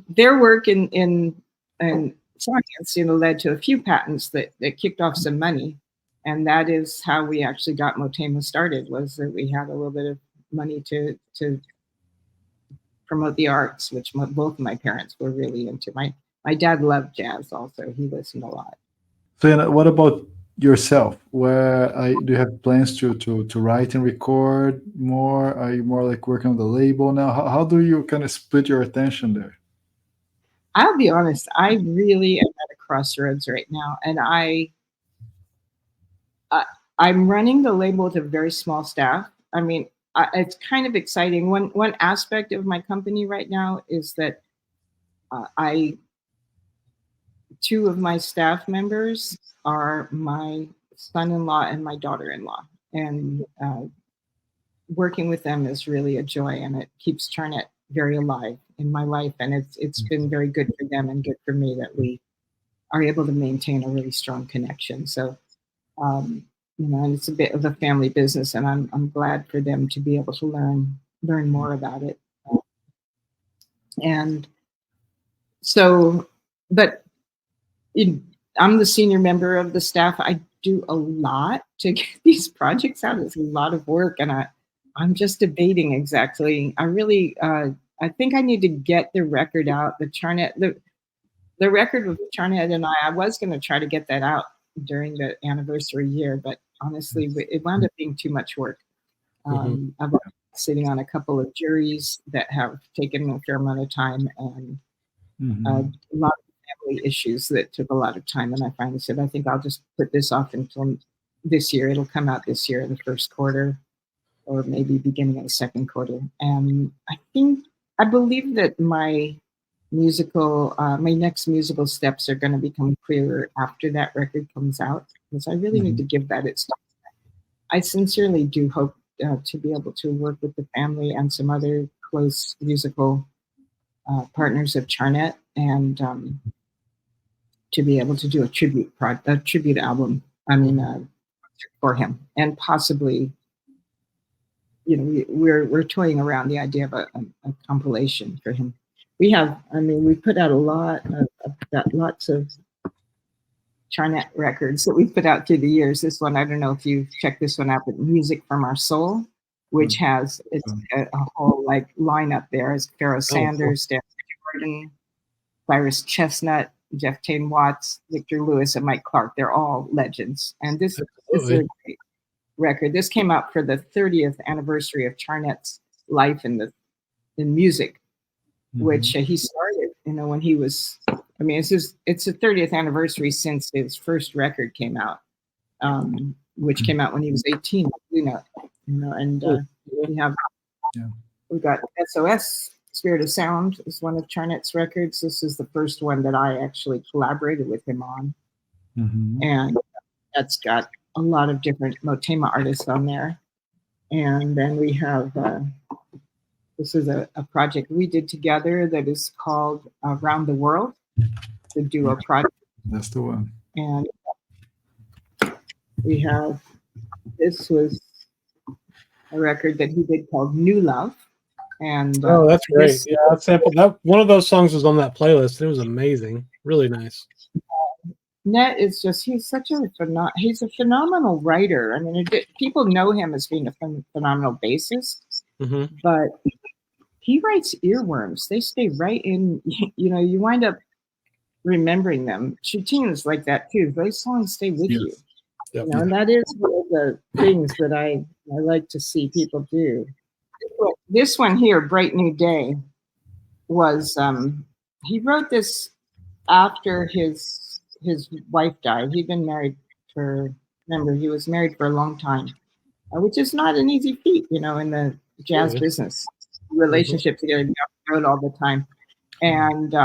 their work in science led to a few patents that kicked off some money. And that is how we actually got Motéma started, was that we had a little bit of money to promote the arts, which both of my parents were really into. My dad loved jazz also. He listened a lot. So, Jana, what about yourself? Do you have plans to write and record more? Are you more like working on the label now? How do you kind of split your attention there? I'll be honest, I really am at a crossroads right now, and I'm running the label with a very small staff. I mean, it's kind of exciting. One aspect of my company right now is that two of my staff members are my son-in-law and my daughter-in-law, and working with them is really a joy, and it keeps Charnet very alive in my life. And it's been very good for them and good for me that we are able to maintain a really strong connection. So, and it's a bit of a family business, and I'm glad for them to be able to learn more about it. And so, but I'm the senior member of the staff. I do a lot to get these projects out. It's a lot of work, and I'm just debating exactly. I think I need to get the record out. The record with Charnette and I was going to try to get that out during the anniversary year, but honestly, it wound up being too much work. I've been sitting on a couple of juries that have taken a fair amount of time, and a lot of family issues that took a lot of time. And I finally said, I think I'll just put this off until this year. It'll come out this year in the first quarter, or maybe beginning of the second quarter. And I believe that my next musical steps are going to become clearer after that record comes out, because I really need to give that its time. I sincerely do hope to be able to work with the family and some other close musical partners of Charnette, and to be able to do a tribute album. For him, and possibly, we're toying around the idea of a compilation for him. We put out lots of Charnette records that we've put out through the years. This one, I don't know if you've checked this one out, but Music from Our Soul, which has a whole lineup there. As Pharoah Sanders, Dan Jordan, Cyrus Chestnut, Jeff Tain Watts, Victor Lewis, and Mike Clark. They're all legends. And this is a great record. This came out for the 30th anniversary of Charnette's life in music, which he started, when he was, it's the 30th anniversary since his first record came out, which came out when he was 18, and we've got SOS, Spirit of Sound is one of Charnette's records. This is the first one that I actually collaborated with him on. And that's got a lot of different Motéma artists on there. And then we have, this is a project we did together that is called Around the World, the duo project. That's the one. And we have, this was a record that he did called New Love. And that's great. That sample, that one of those songs was on that playlist. It was amazing. Really nice. Net is just, he's a phenomenal writer. People know him as being a phenomenal bassist, but he writes earworms. They stay right in, you wind up remembering them. Shootin's like that too. Those songs stay with you. Yep. And that is one of the things that I like to see people do. This one here, Bright New Day, was he wrote this after his wife died. He'd been married he was married for a long time, which is not an easy feat, in the jazz business. Relationship together, be on the road all the time. And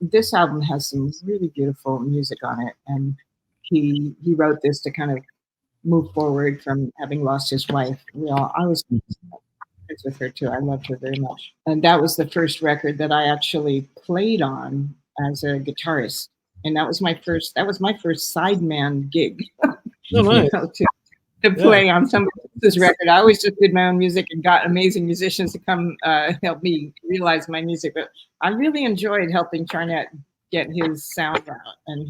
this album has some really beautiful music on it. And he wrote this to kind of move forward from having lost his wife. I was with her too. I loved her very much. And that was the first record that I actually played on as a guitarist. And that was my first sideman gig. Oh, nice. To play on somebody else's record. I always just did my own music and got amazing musicians to come help me realize my music. But I really enjoyed helping Charnette get his sound out. And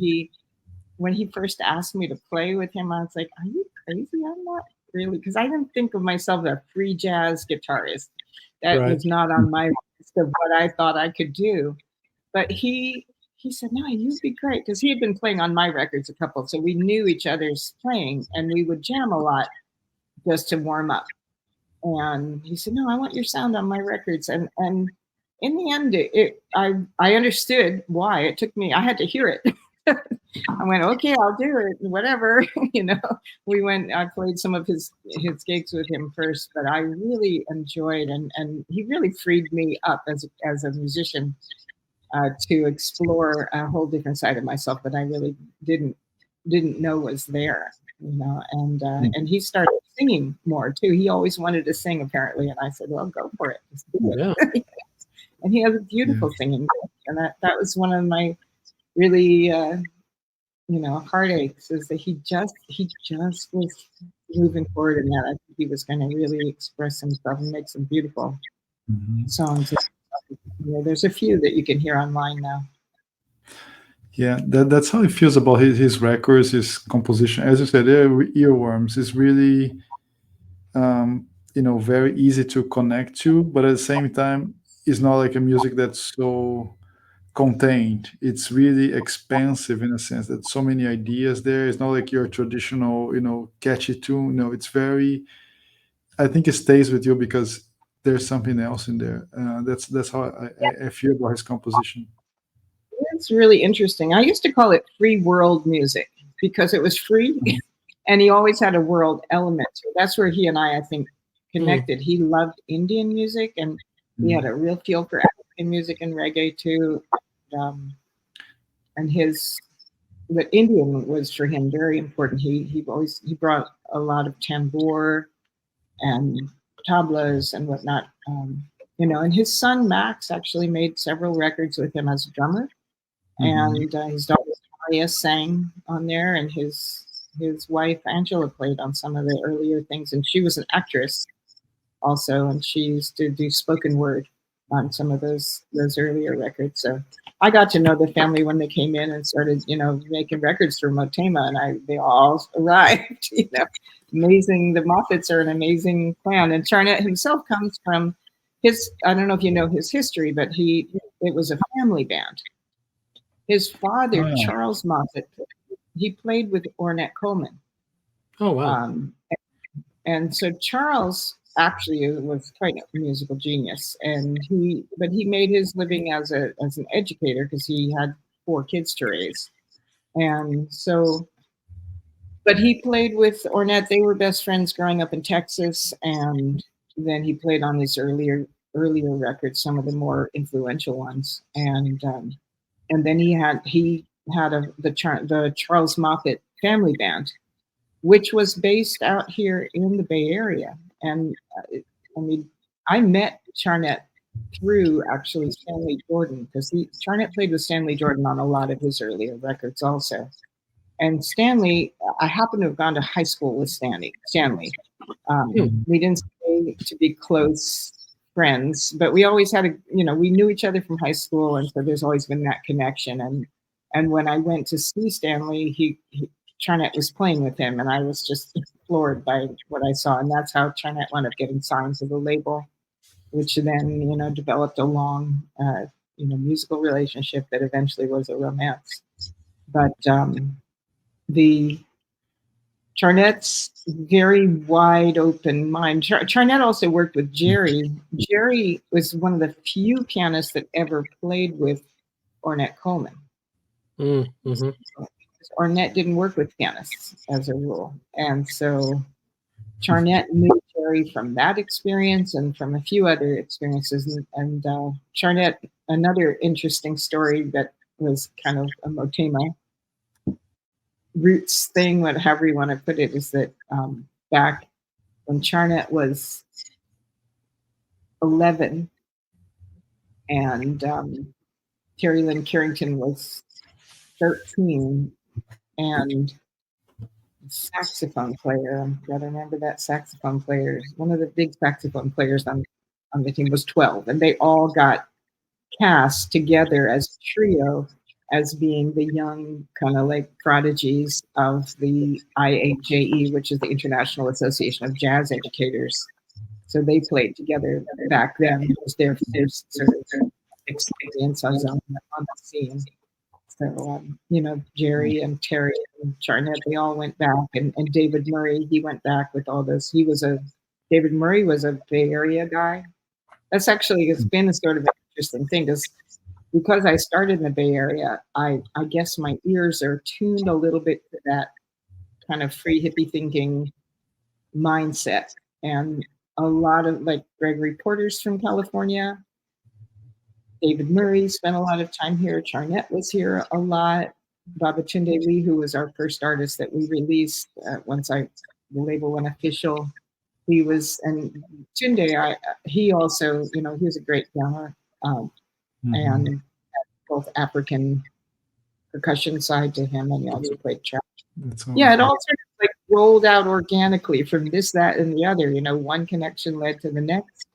when he first asked me to play with him, I was like, are you crazy? I'm not really, because I didn't think of myself as a free jazz guitarist. That was not on my list of what I thought I could do. But he said, no, you'd be great, because he had been playing on my records a couple, so we knew each other's playing, and we would jam a lot just to warm up. And he said, no, I want your sound on my records. And in the end, I understood why. It took me, I had to hear it. I went, okay, I'll do it, whatever. I played some of his gigs with him first, but I really enjoyed, and he really freed me up as a musician to explore a whole different side of myself that I really didn't know was there, and he started singing more too. He always wanted to sing, apparently, and I said, well, go for it. Just do it. And he has a beautiful singing voice, and that was one of my really heartaches, is that he just was moving forward in that. I think he was going to really express himself and make some beautiful songs. there's a few that you can hear online now. Yeah, that's how he feels about his records, his composition. As you said, they're earworms. It's really, very easy to connect to, but at the same time, it's not like a music that's so contained. It's really expansive in a sense that so many ideas there. It's not like your traditional, catchy tune. No, it's very. I think it stays with you because there's something else in there. That's how I feel about his composition. It's really interesting. I used to call it free world music because it was free, and he always had a world element. So that's where he and I think, connected. He loved Indian music, and he had a real feel for African music and reggae too. And the Indian was for him very important. He brought a lot of tambour and tablas and whatnot. And his son Max actually made several records with him as a drummer. And his daughter Maria sang on there, and his wife Angela played on some of the earlier things, and she was an actress also, and she used to do spoken word on some of those earlier records. So I got to know the family when they came in and started, making records for Motéma, and they all arrived. Amazing. The Moffats are an amazing clan, and Charnett himself comes from I don't know if you know his history, but it was a family band. His father, Charles Moffat, he played with Ornette Coleman. Oh, wow. And so Charles actually was quite a musical genius, but he made his living as an educator because he had 4 kids to raise. And so, but he played with Ornette. They were best friends growing up in Texas, and then he played on his earlier records, some of the more influential ones. And then he had the Charles Moffat family band, which was based out here in the Bay Area. And I met Charnett through actually Stanley Jordan, because Charnett played with Stanley Jordan on a lot of his earlier records also. And Stanley, I happened to have gone to high school with Stanley. We didn't stay to be close friends, but we always had we knew each other from high school, and so there's always been that connection. And when I went to see Stanley, Charnett was playing with him, and I was just floored by what I saw, and that's how Charnett wound up getting signed to the label, which then developed a long musical relationship that eventually was a romance. But the Charnett's very wide open mind. Charnett also worked with Jerry. Jerry was one of the few pianists that ever played with Ornette Coleman. Ornette didn't work with pianists as a rule. And so Charnett knew Jerry from that experience and from a few other experiences. And Charnett, another interesting story that was kind of a Motéma roots thing, however you want to put it, is that back when Charnett was 11 and Terry Lynn Carrington was 13, and saxophone player, I've got to remember that saxophone player, one of the big saxophone players on the team was 12, and they all got cast together as a trio as being the young kind of like prodigies of the IAJE, which is the International Association of Jazz Educators. So they played together back then. It was their first sort of experience on the scene. So, Jerry and Terry and Charnett, they all went back. And David Murray, he went back with all this. David Murray was a Bay Area guy. That's actually, it's been a sort of an interesting thing because I started in the Bay Area, I guess my ears are tuned a little bit to that kind of free hippie thinking mindset. And a lot of like Gregory Porter's from California. David Murray spent a lot of time here. Charnett was here a lot. Babatunde Lee, who was our first artist that we released once the label went official. He was, and Tunde, he also, he was a great drummer and both African percussion side to him, and he also played track. Yeah, it all sort of like rolled out organically from this, that, and the other. One connection led to the next,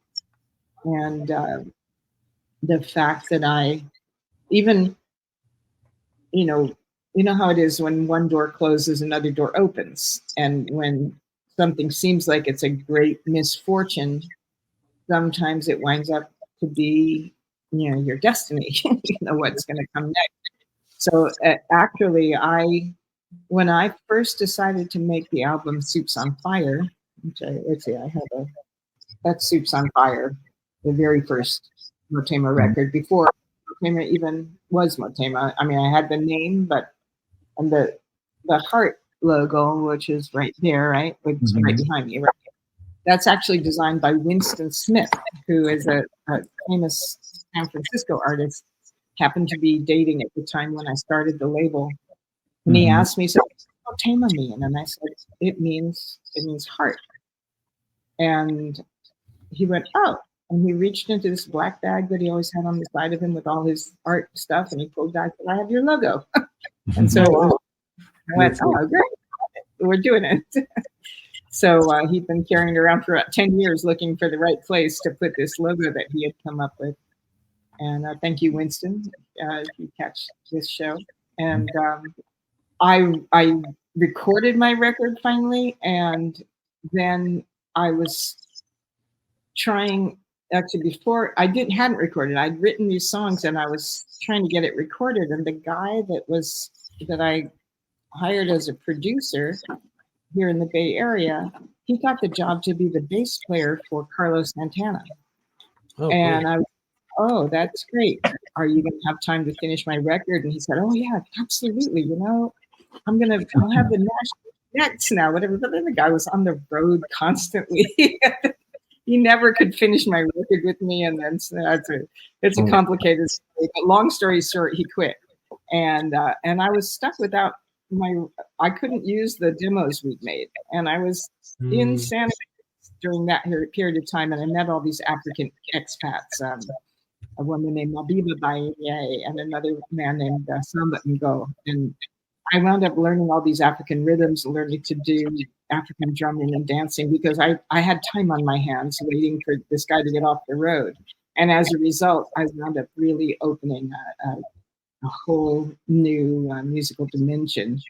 and the fact that I even, you know how it is when one door closes, another door opens. And when something seems like it's a great misfortune, sometimes it winds up to be, your destiny, what's going to come next. So actually, when I first decided to make the album Soups on Fire, let's see, I have that's Soups on Fire, the very first Motéma record, before Motéma even was Motéma. I mean, I had the name, and the heart logo, which is right there, right? It's right behind me, right? That's actually designed by Winston Smith, who is a famous San Francisco artist, happened to be dating at the time when I started the label. And he asked me, so what does Motéma mean? And I said, it means heart. And he went, oh. And he reached into this black bag that he always had on the side of him with all his art stuff, and he pulled out, I have your logo. And so I went, oh, great, we're doing it. So he'd been carrying it around for about 10 years looking for the right place to put this logo that he had come up with. And thank you, Winston, if you catch this show. And I recorded my record finally, and then I was trying, actually before, hadn't recorded. I'd written these songs and I was trying to get it recorded. And the guy that I hired as a producer here in the Bay Area, he got the job to be the bass player for Carlos Santana. Oh, and cool. I was, oh, that's great. Are you going to have time to finish my record? And he said, oh yeah, absolutely. I'll have the national next now, whatever. But then the guy was on the road constantly. He never could finish my record with me. And then so it's a complicated story. But long story short, he quit. And I was stuck without I couldn't use the demos we'd made. And I was in San Francisco during that period of time. And I met all these African expats, a woman named Mabiba Baye and another man named Samba Ngo. And I wound up learning all these African rhythms, learning to do African drumming and dancing because I had time on my hands waiting for this guy to get off the road. And as a result, I wound up really opening a whole new musical dimension,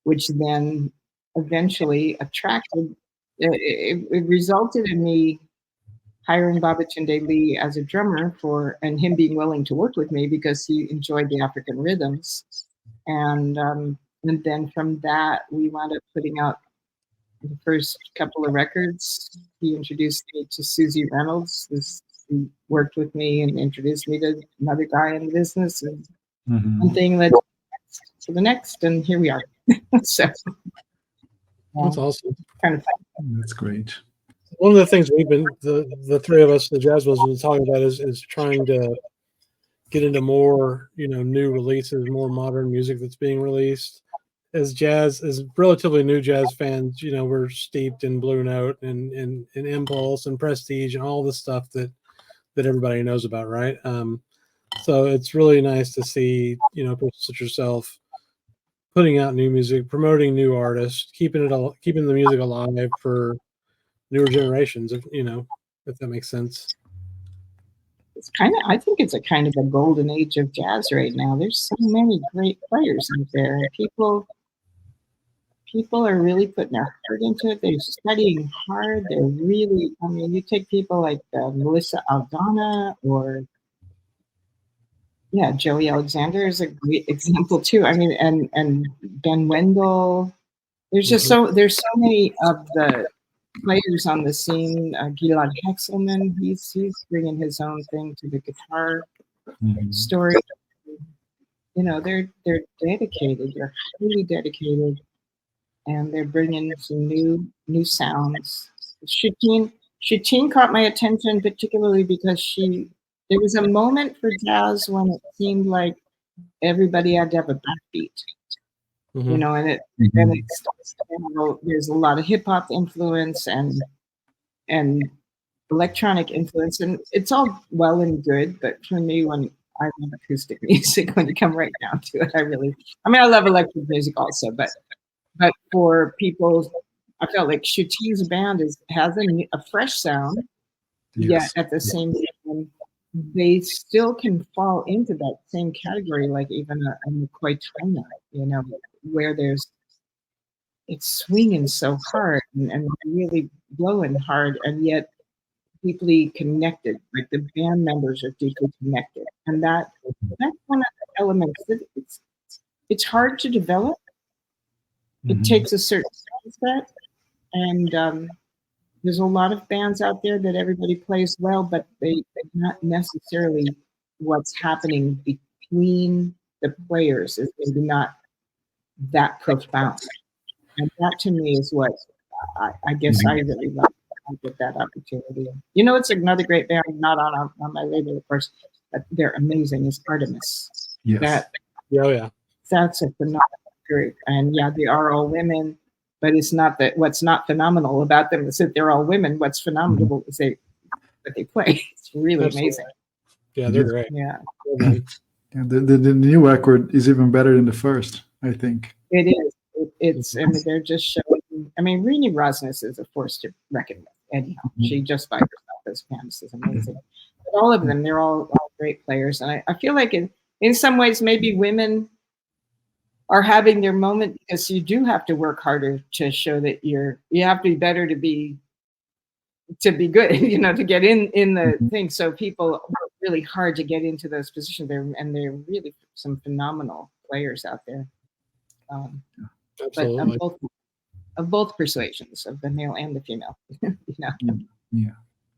which then eventually attracted, it resulted in me hiring Babatunde Lee as a drummer and him being willing to work with me because he enjoyed the African rhythms. And then from that, we wound up putting out the first couple of records. He introduced me to Susie Reynolds, who worked with me and introduced me to another guy in the business. And one thing led to the next, and here we are. So that's awesome. Kind of fun. That's great. One of the things we've been, the three of us, the Jazz Buzz, have been talking about is trying to get into more, new releases, more modern music that's being released. As relatively new jazz fans, we're steeped in Blue Note and Impulse and Prestige and all the stuff that everybody knows about, right? So it's really nice to see, people such yourself putting out new music, promoting new artists, keeping the music alive for newer generations, if that makes sense. It's I think it's a kind of a golden age of jazz right now. There's so many great players out there. People are really putting their heart into it. They're studying hard. They're really, you take people like Melissa Aldana or Joey Alexander is a great example too. And Ben Wendell. There's just there's so many of the players on the scene. Gilad Hexelman, he's bringing his own thing to the guitar story. They're dedicated. They're highly dedicated, and they're bringing some new sounds. Shatine caught my attention particularly because there was a moment for jazz when it seemed like everybody had to have a backbeat. And there's a lot of hip hop influence and electronic influence, and it's all well and good. But for me, when I love acoustic music, when you come right down to it, I love electric music also, but for people, I felt like Shutine's band has a fresh sound, yet at the same time they still can fall into that same category, like even a Motéma, you know, where it's swinging so hard and really blowing hard, and yet deeply connected. Like the band members are deeply connected, and that's one of the elements that it's hard to develop. It takes a certain mindset, and there's a lot of bands out there that everybody plays well, but they're not necessarily what's happening between the players is maybe not that profound. And that to me is what I guess I really love with that opportunity. You know, it's another great band, not on my label, of course, but they're amazing. Is Artemis. Yes. That's a phenomenal group, and yeah, they are all women. But it's not that what's not phenomenal about them is that they're all women. What's phenomenal is that they play. It's really amazing. Yeah, they're great. Yeah. The new record is even better than the first, I think. It is. It's. I mean, they're just showing. I mean, Rini Rosnes is a force to reckon with. Anyhow, she just by herself as pianist is amazing. But all of them, they're all great players, and I feel like in some ways maybe women are having their moment because you do have to work harder to show that you have to be better to be good, you know, to get in the thing. So people work really hard to get into those positions there, and they're really some phenomenal players out there. But of both persuasions, of the male and the female, you know.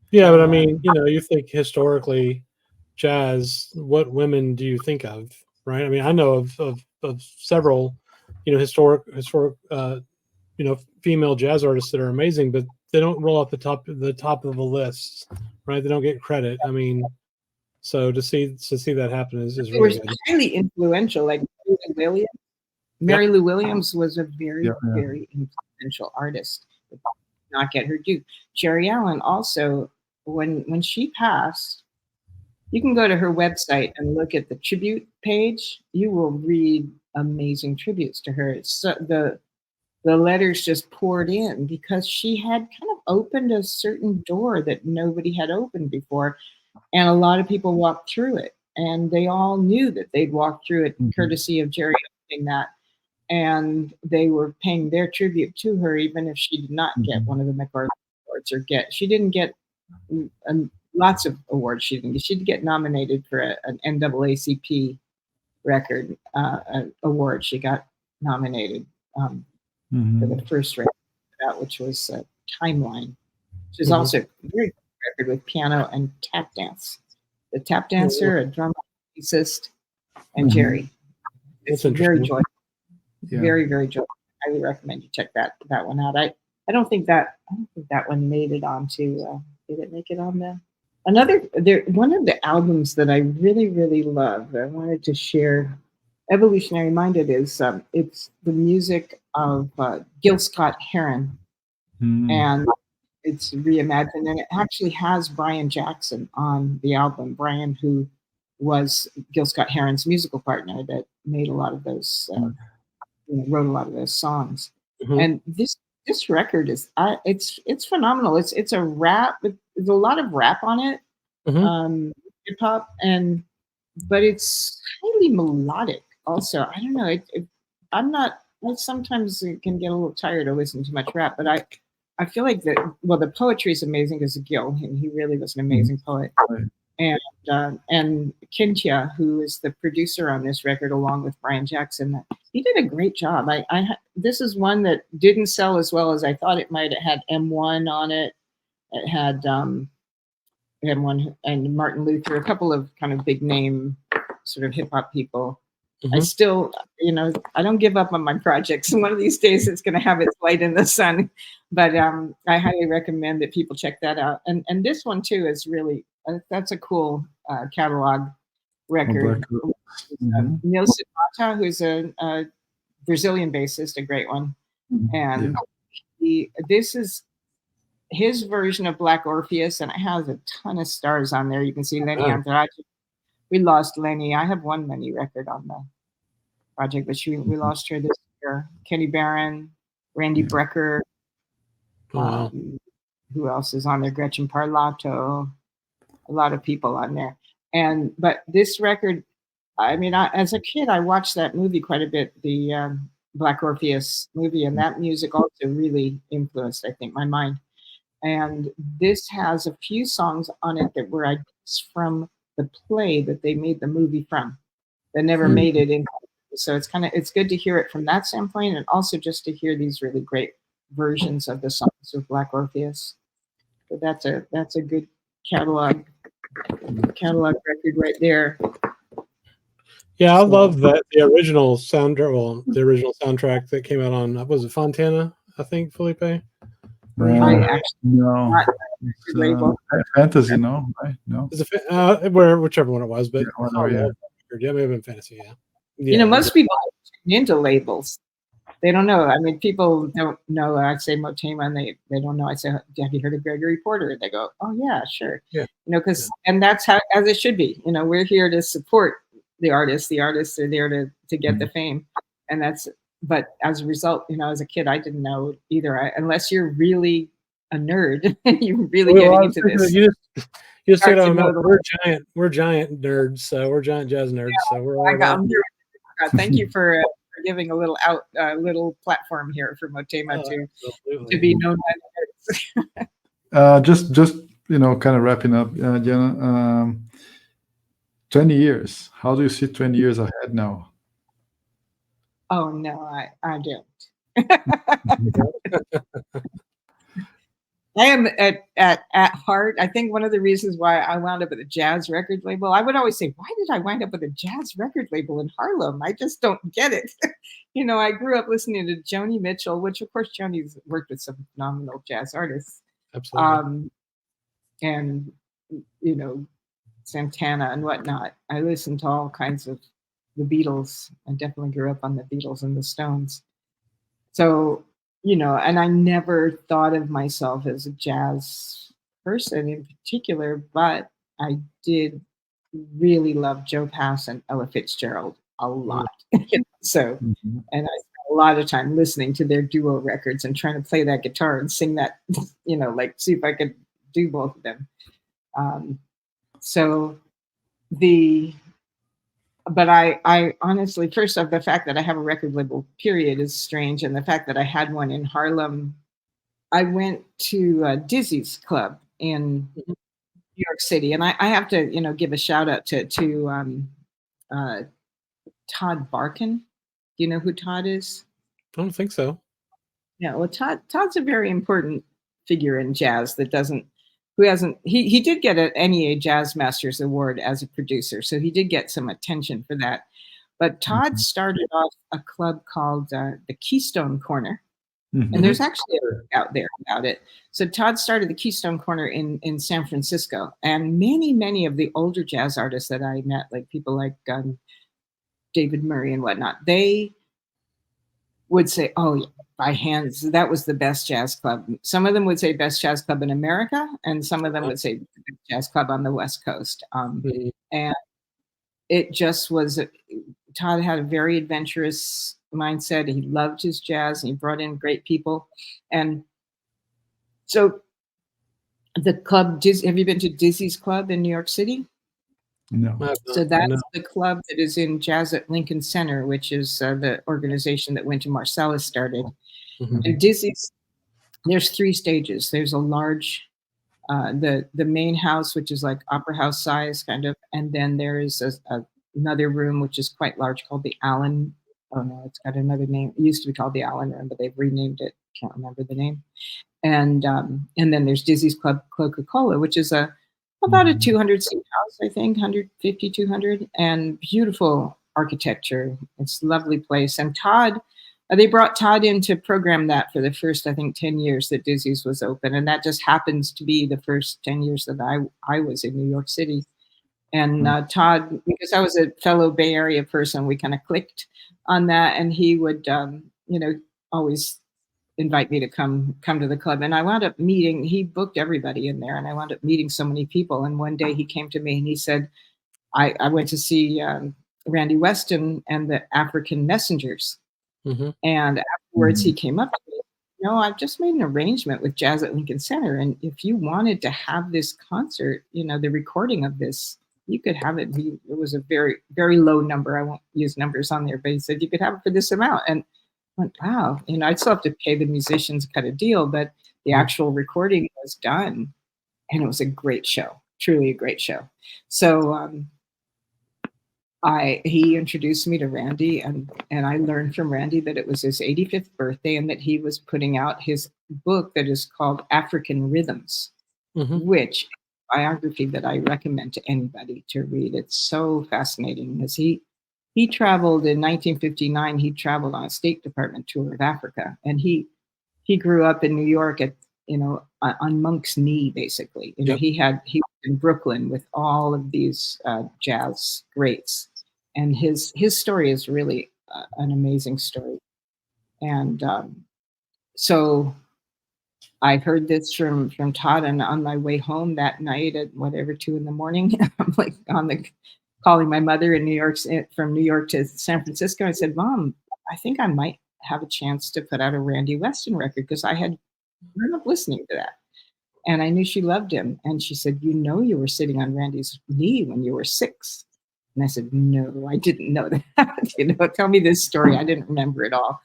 Yeah, but I mean, you know, you think historically, jazz. What women do you think of, right? I mean, I know of several, you know, historic, you know, female jazz artists that are amazing, but they don't roll off the top of the list, right? They don't get credit. I mean, so to see that happen is really good. Highly influential, like Mary Lou Williams was a very very influential artist. Did not get her due. Jerry Allen also, when she passed, you can go to her website and look at the tribute page. You will read amazing tributes to her. So the letters just poured in because she had kind of opened a certain door that nobody had opened before. And a lot of people walked through it. And they all knew that they'd walked through it courtesy of Jerry opening that. And they were paying their tribute to her, even if she did not get one of the MacArthur Awards she didn't get lots of awards. She did get nominated for an NAACP record award. She got nominated for the first record, which was Timeline, which is also a very good record with piano and tap dance. The tap dancer, a drummer, bassist, and Jerry. It's very joyful. Very, very joyful. I highly recommend you check that one out. I don't think that one made it onto. Did it make it on the? One of the albums that I really, really love. I wanted to share. Evolutionary Minded is it's the music of Gil Scott-Heron, and it's reimagined, and it actually has Brian Jackson on the album. Brian, who was Gil Scott-Heron's musical partner, that made a lot of those, wrote a lot of those songs. And this record is it's phenomenal. It's a rap. There's a lot of rap on it, hip hop, but it's highly melodic. Also, I don't know. I'm not. I sometimes can get a little tired of listening to much rap, but I feel like the poetry is amazing because of Gil, and he really was an amazing poet. And Kintia, who is the producer on this record, along with Brian Jackson, he did a great job. This is one that didn't sell as well as I thought it might. It had M1 on it. It had M1 and Martin Luther, a couple of kind of big name sort of hip hop people. I still, I don't give up on my projects. One of these days it's going to have its light in the sun. But I highly recommend that people check that out. And this one too is really, that's a cool catalog record. Nilson Mata, who's a Brazilian bassist, a great one. And this is his version of Black Orpheus, and it has a ton of stars on there. You can see Lenny Andrade. We lost Lenny. I have one Lenny record on the project, but we lost her this year. Kenny Barron, Randy Brecker. Who else is on there? Gretchen Parlato. A lot of people on there. But this record, I mean, as a kid, I watched that movie quite a bit, the Black Orpheus movie, and that music also really influenced, I think, my mind. And this has a few songs on it that were ideas from the play that they made the movie from, that never made it in. So it's good to hear it from that standpoint, and also just to hear these really great versions of the songs of Black Orpheus. So that's a good catalog record right there. Yeah, I love that the original soundtrack. Well, the original soundtrack that came out on, was it Fontana? I think, Felipe. I actually No, it's, label. Fantasy, no, right? No, Is it whichever one it was, but yeah, maybe been Fantasy. Yeah, you know, most people are into labels. They don't know. I mean, people don't know. I say Motéma, and they don't know. I say, have you heard of Gregory Porter? And they go, oh yeah, sure. Yeah. You know, and that's how, as it should be. You know, we're here to support the artists. The artists are there to get the fame, and that's. But as a result, you know, as a kid, I didn't know either. Unless you're really a nerd and you're really getting into this. You just said, we're giant nerds, so we're giant jazz nerds. So we're all. Thank you for giving a little platform here for Motéma to be known by the nerds. Just you know, kind of wrapping up, Jana. 20 years. How do you see 20 years ahead now? Oh no, I don't. I am at heart. I think one of the reasons why I wound up at a jazz record label, I would always say, why did I wind up with a jazz record label in Harlem? I just don't get it. You know, I grew up listening to Joni Mitchell, which of course Joni's worked with some phenomenal jazz artists. Absolutely. And, you know, Santana and whatnot. I listened to all kinds of the Beatles. I definitely grew up on the Beatles and the Stones. So, you know, and I never thought of myself as a jazz person in particular, but I did really love Joe Pass and Ella Fitzgerald a lot. So, and I spent a lot of time listening to their duo records and trying to play that guitar and sing that, you know, like see if I could do both of them. But I honestly, first off, the fact that I have a record label, period, is strange. And the fact that I had one in Harlem, I went to Dizzy's Club in New York City. And I have to, you know, give a shout out to Todd Barkin. Do you know who Todd is? I don't think so. Yeah, well, Todd's a very important figure in jazz he did get an NEA Jazz Masters Award as a producer, so he did get some attention for that. But Todd started off a club called the Keystone Corner, and there's actually a book out there about it. So Todd started the Keystone Corner in San Francisco, and many of the older jazz artists that I met, like people like David Murray and whatnot, they would say, oh, yeah, by hands, that was the best jazz club. Some of them would say best jazz club in America, and some of them would say best jazz club on the West Coast. And it just was, Todd had a very adventurous mindset. He loved his jazz, and he brought in great people. And so the club, have you been to Dizzy's Club in New York City? No. So that's the club that is in Jazz at Lincoln Center, which is the organization that Wynton Marsalis started. And Dizzy's, there's 3 stages. There's a large, the main house, which is like opera house size kind of, and then there is another room which is quite large called the Allen. Oh no, it's got another name. It used to be called the Allen Room, but they've renamed it. Can't remember the name. And then there's Dizzy's Club Coca-Cola, which is about a 200 seat house, I think, 150, 200, and beautiful architecture. It's a lovely place. And Todd, they brought Todd in to program that for the first, I think, 10 years that Dizzy's was open. And that just happens to be the first 10 years that I was in New York City. And Todd, because I was a fellow Bay Area person, we kind of clicked on that. And he would, you know, always invite me to come to the club. And I wound up meeting, he booked everybody in there, and I wound up meeting so many people. And one day he came to me and he said, I went to see Randy Weston and the African Messengers. And afterwards he came up to me, you know, I've just made an arrangement with Jazz at Lincoln Center. And if you wanted to have this concert, you know, the recording of this, you could have it. It was a very, very low number. I won't use numbers on there, but he said, you could have it for this amount. And I went, wow, I'd still have to pay the musicians, cut a deal, but the actual recording was done. And it was a great show, truly a great show. So he introduced me to Randy, and I learned from Randy that it was his 85th birthday and that he was putting out his book that is called African Rhythms, which is a biography that I recommend to anybody to read. It's so fascinating, as he traveled in 1959. He traveled on a State Department tour of Africa, and he grew up in New York at on Monk's Knee, basically. He was in Brooklyn with all of these jazz greats, and his story is really an amazing story. And so I heard this from Todd, and on my way home that night at 2 a.m, I'm like calling my mother in New York, from New York to San Francisco. I said, Mom, I think I might have a chance to put out a Randy Weston record, because I had grown up listening to that. And I knew she loved him. And she said, you were sitting on Randy's knee when you were 6. And I said, no, I didn't know that. Tell me this story. I didn't remember it all.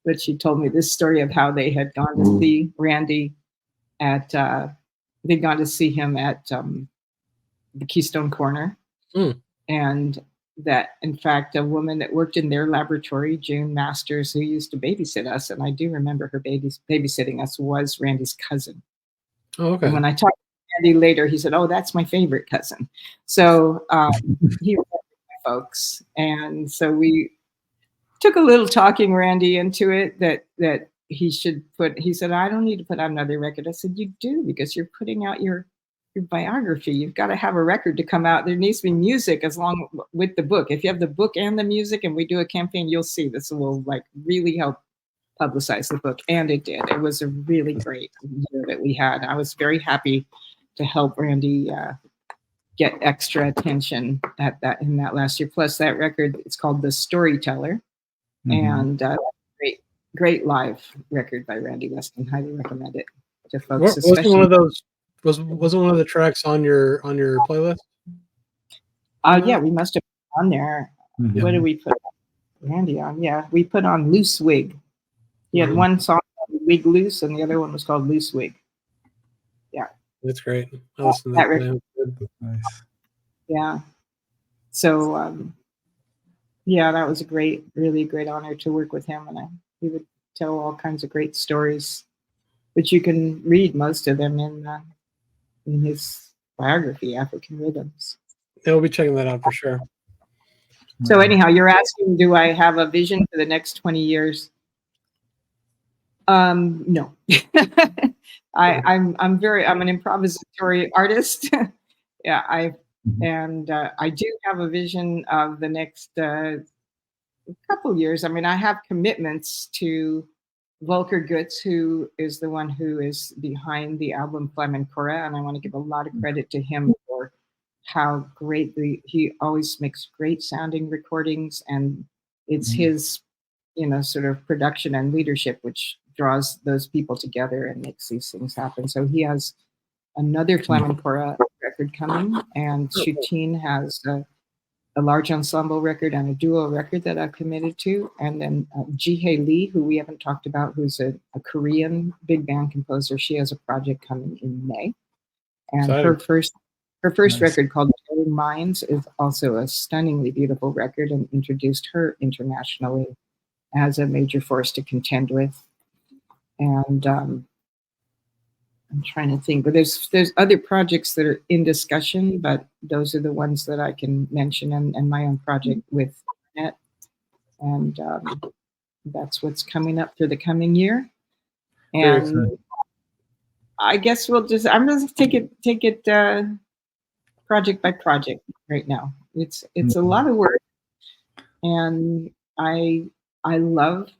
But she told me this story of how they had gone to see Randy they'd gone to see him at the Keystone Corner. And that, in fact, a woman that worked in their laboratory, June Masters, who used to babysit us, and I do remember her babysitting us, was Randy's cousin. Oh, okay. And when I talked to Randy later, he said, oh, that's my favorite cousin. So he was my folks. And so we took a little talking Randy into it, that he said, I don't need to put out another record. I said, you do, because you're putting out your biography. You've got to have a record to come out. There needs to be music as long with the book. If you have the book and the music and we do a campaign, you'll see this will really help publicize the book. And it did. It was a really great year that we had. I was very happy to help Randy get extra attention in that last year. Plus that record, it's called The Storyteller. And great live record by Randy Weston. Highly recommend it to folks. Wasn't one of the tracks on your playlist? Yeah, we must have put on there. What did we put Randy on? Yeah, we put on Loose Wig. He had one song called Wig Loose, and the other one was called Loose Wig. Yeah, that's great. I listened to that record. Nice. Yeah. So yeah, that was really great honor to work with him, and he would tell all kinds of great stories, which you can read most of them in his biography, African Rhythms. Yeah, we'll be checking that out for sure. So anyhow, you're asking, do I have a vision for the next 20 years? No. I'm an improvisatory artist. Yeah, I do have a vision of the next couple years. I mean, I have commitments to Volker Gutz, who is the one who is behind the album Flamencora, and I want to give a lot of credit to him for how great he always makes great sounding recordings, and it's his sort of production and leadership which draws those people together and makes these things happen. So he has another Flamencora record coming, and Shutin has a large ensemble record and a duo record that I've committed to. And then Jihye Lee, who we haven't talked about, who's a Korean big band composer. She has a project coming in May. And her first record called Daring Minds is also a stunningly beautiful record, and introduced her internationally as a major force to contend with. And I'm trying to think, but there's other projects that are in discussion, but those are the ones that I can mention, and my own project with Net, and that's what's coming up for the coming year. And I guess I'm just take it project by project right now. It's a lot of work, and I love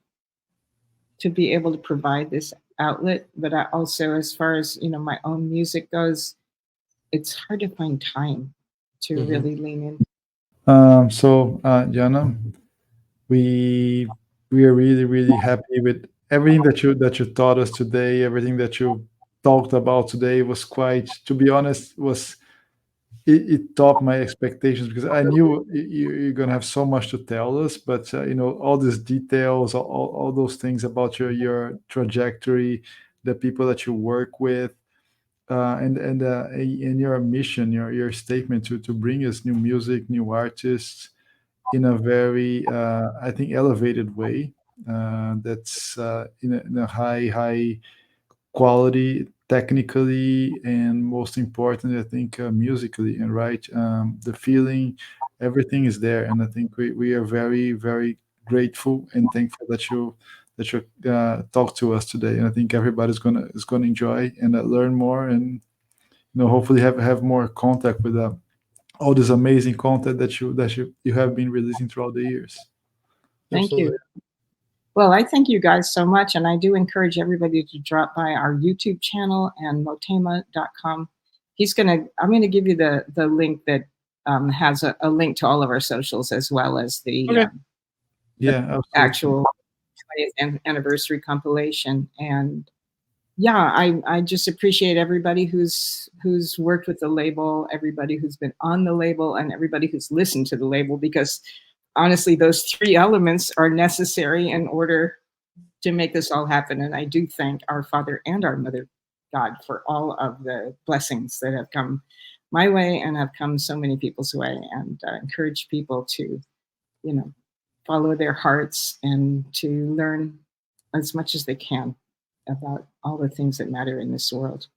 to be able to provide this outlet, but I also, as far as my own music goes, it's hard to find time to really lean in. So Jana, we are really, really happy with everything that you taught us today. Everything that you talked about today was quite, to be honest, was it topped my expectations because I knew you're gonna have so much to tell us, but you know, all these details, all those things about your trajectory, the people that you work with, and your mission, your statement to bring us new music, new artists in a very I think elevated way. That's in a high quality technically, and most important, I think musically, and right, the feeling, everything is there, and I think we are very grateful and thankful that you talk to us today, and I think everybody's gonna enjoy and learn more, and hopefully have more contact with all this amazing content that you have been releasing throughout the years. Thank Absolutely. you. Well, I thank you guys so much, and I do encourage everybody to drop by our YouTube channel and motéma.com. I'm gonna give you the link that has a link to all of our socials, as well as the Okay. Yeah, absolutely. actual 20th anniversary compilation. And yeah, I just appreciate everybody who's worked with the label, everybody who's been on the label, and everybody who's listened to the label, because honestly, those three elements are necessary in order to make this all happen. And I do thank our Father and our Mother God for all of the blessings that have come my way and have come so many people's way, and encourage people to, follow their hearts and to learn as much as they can about all the things that matter in this world.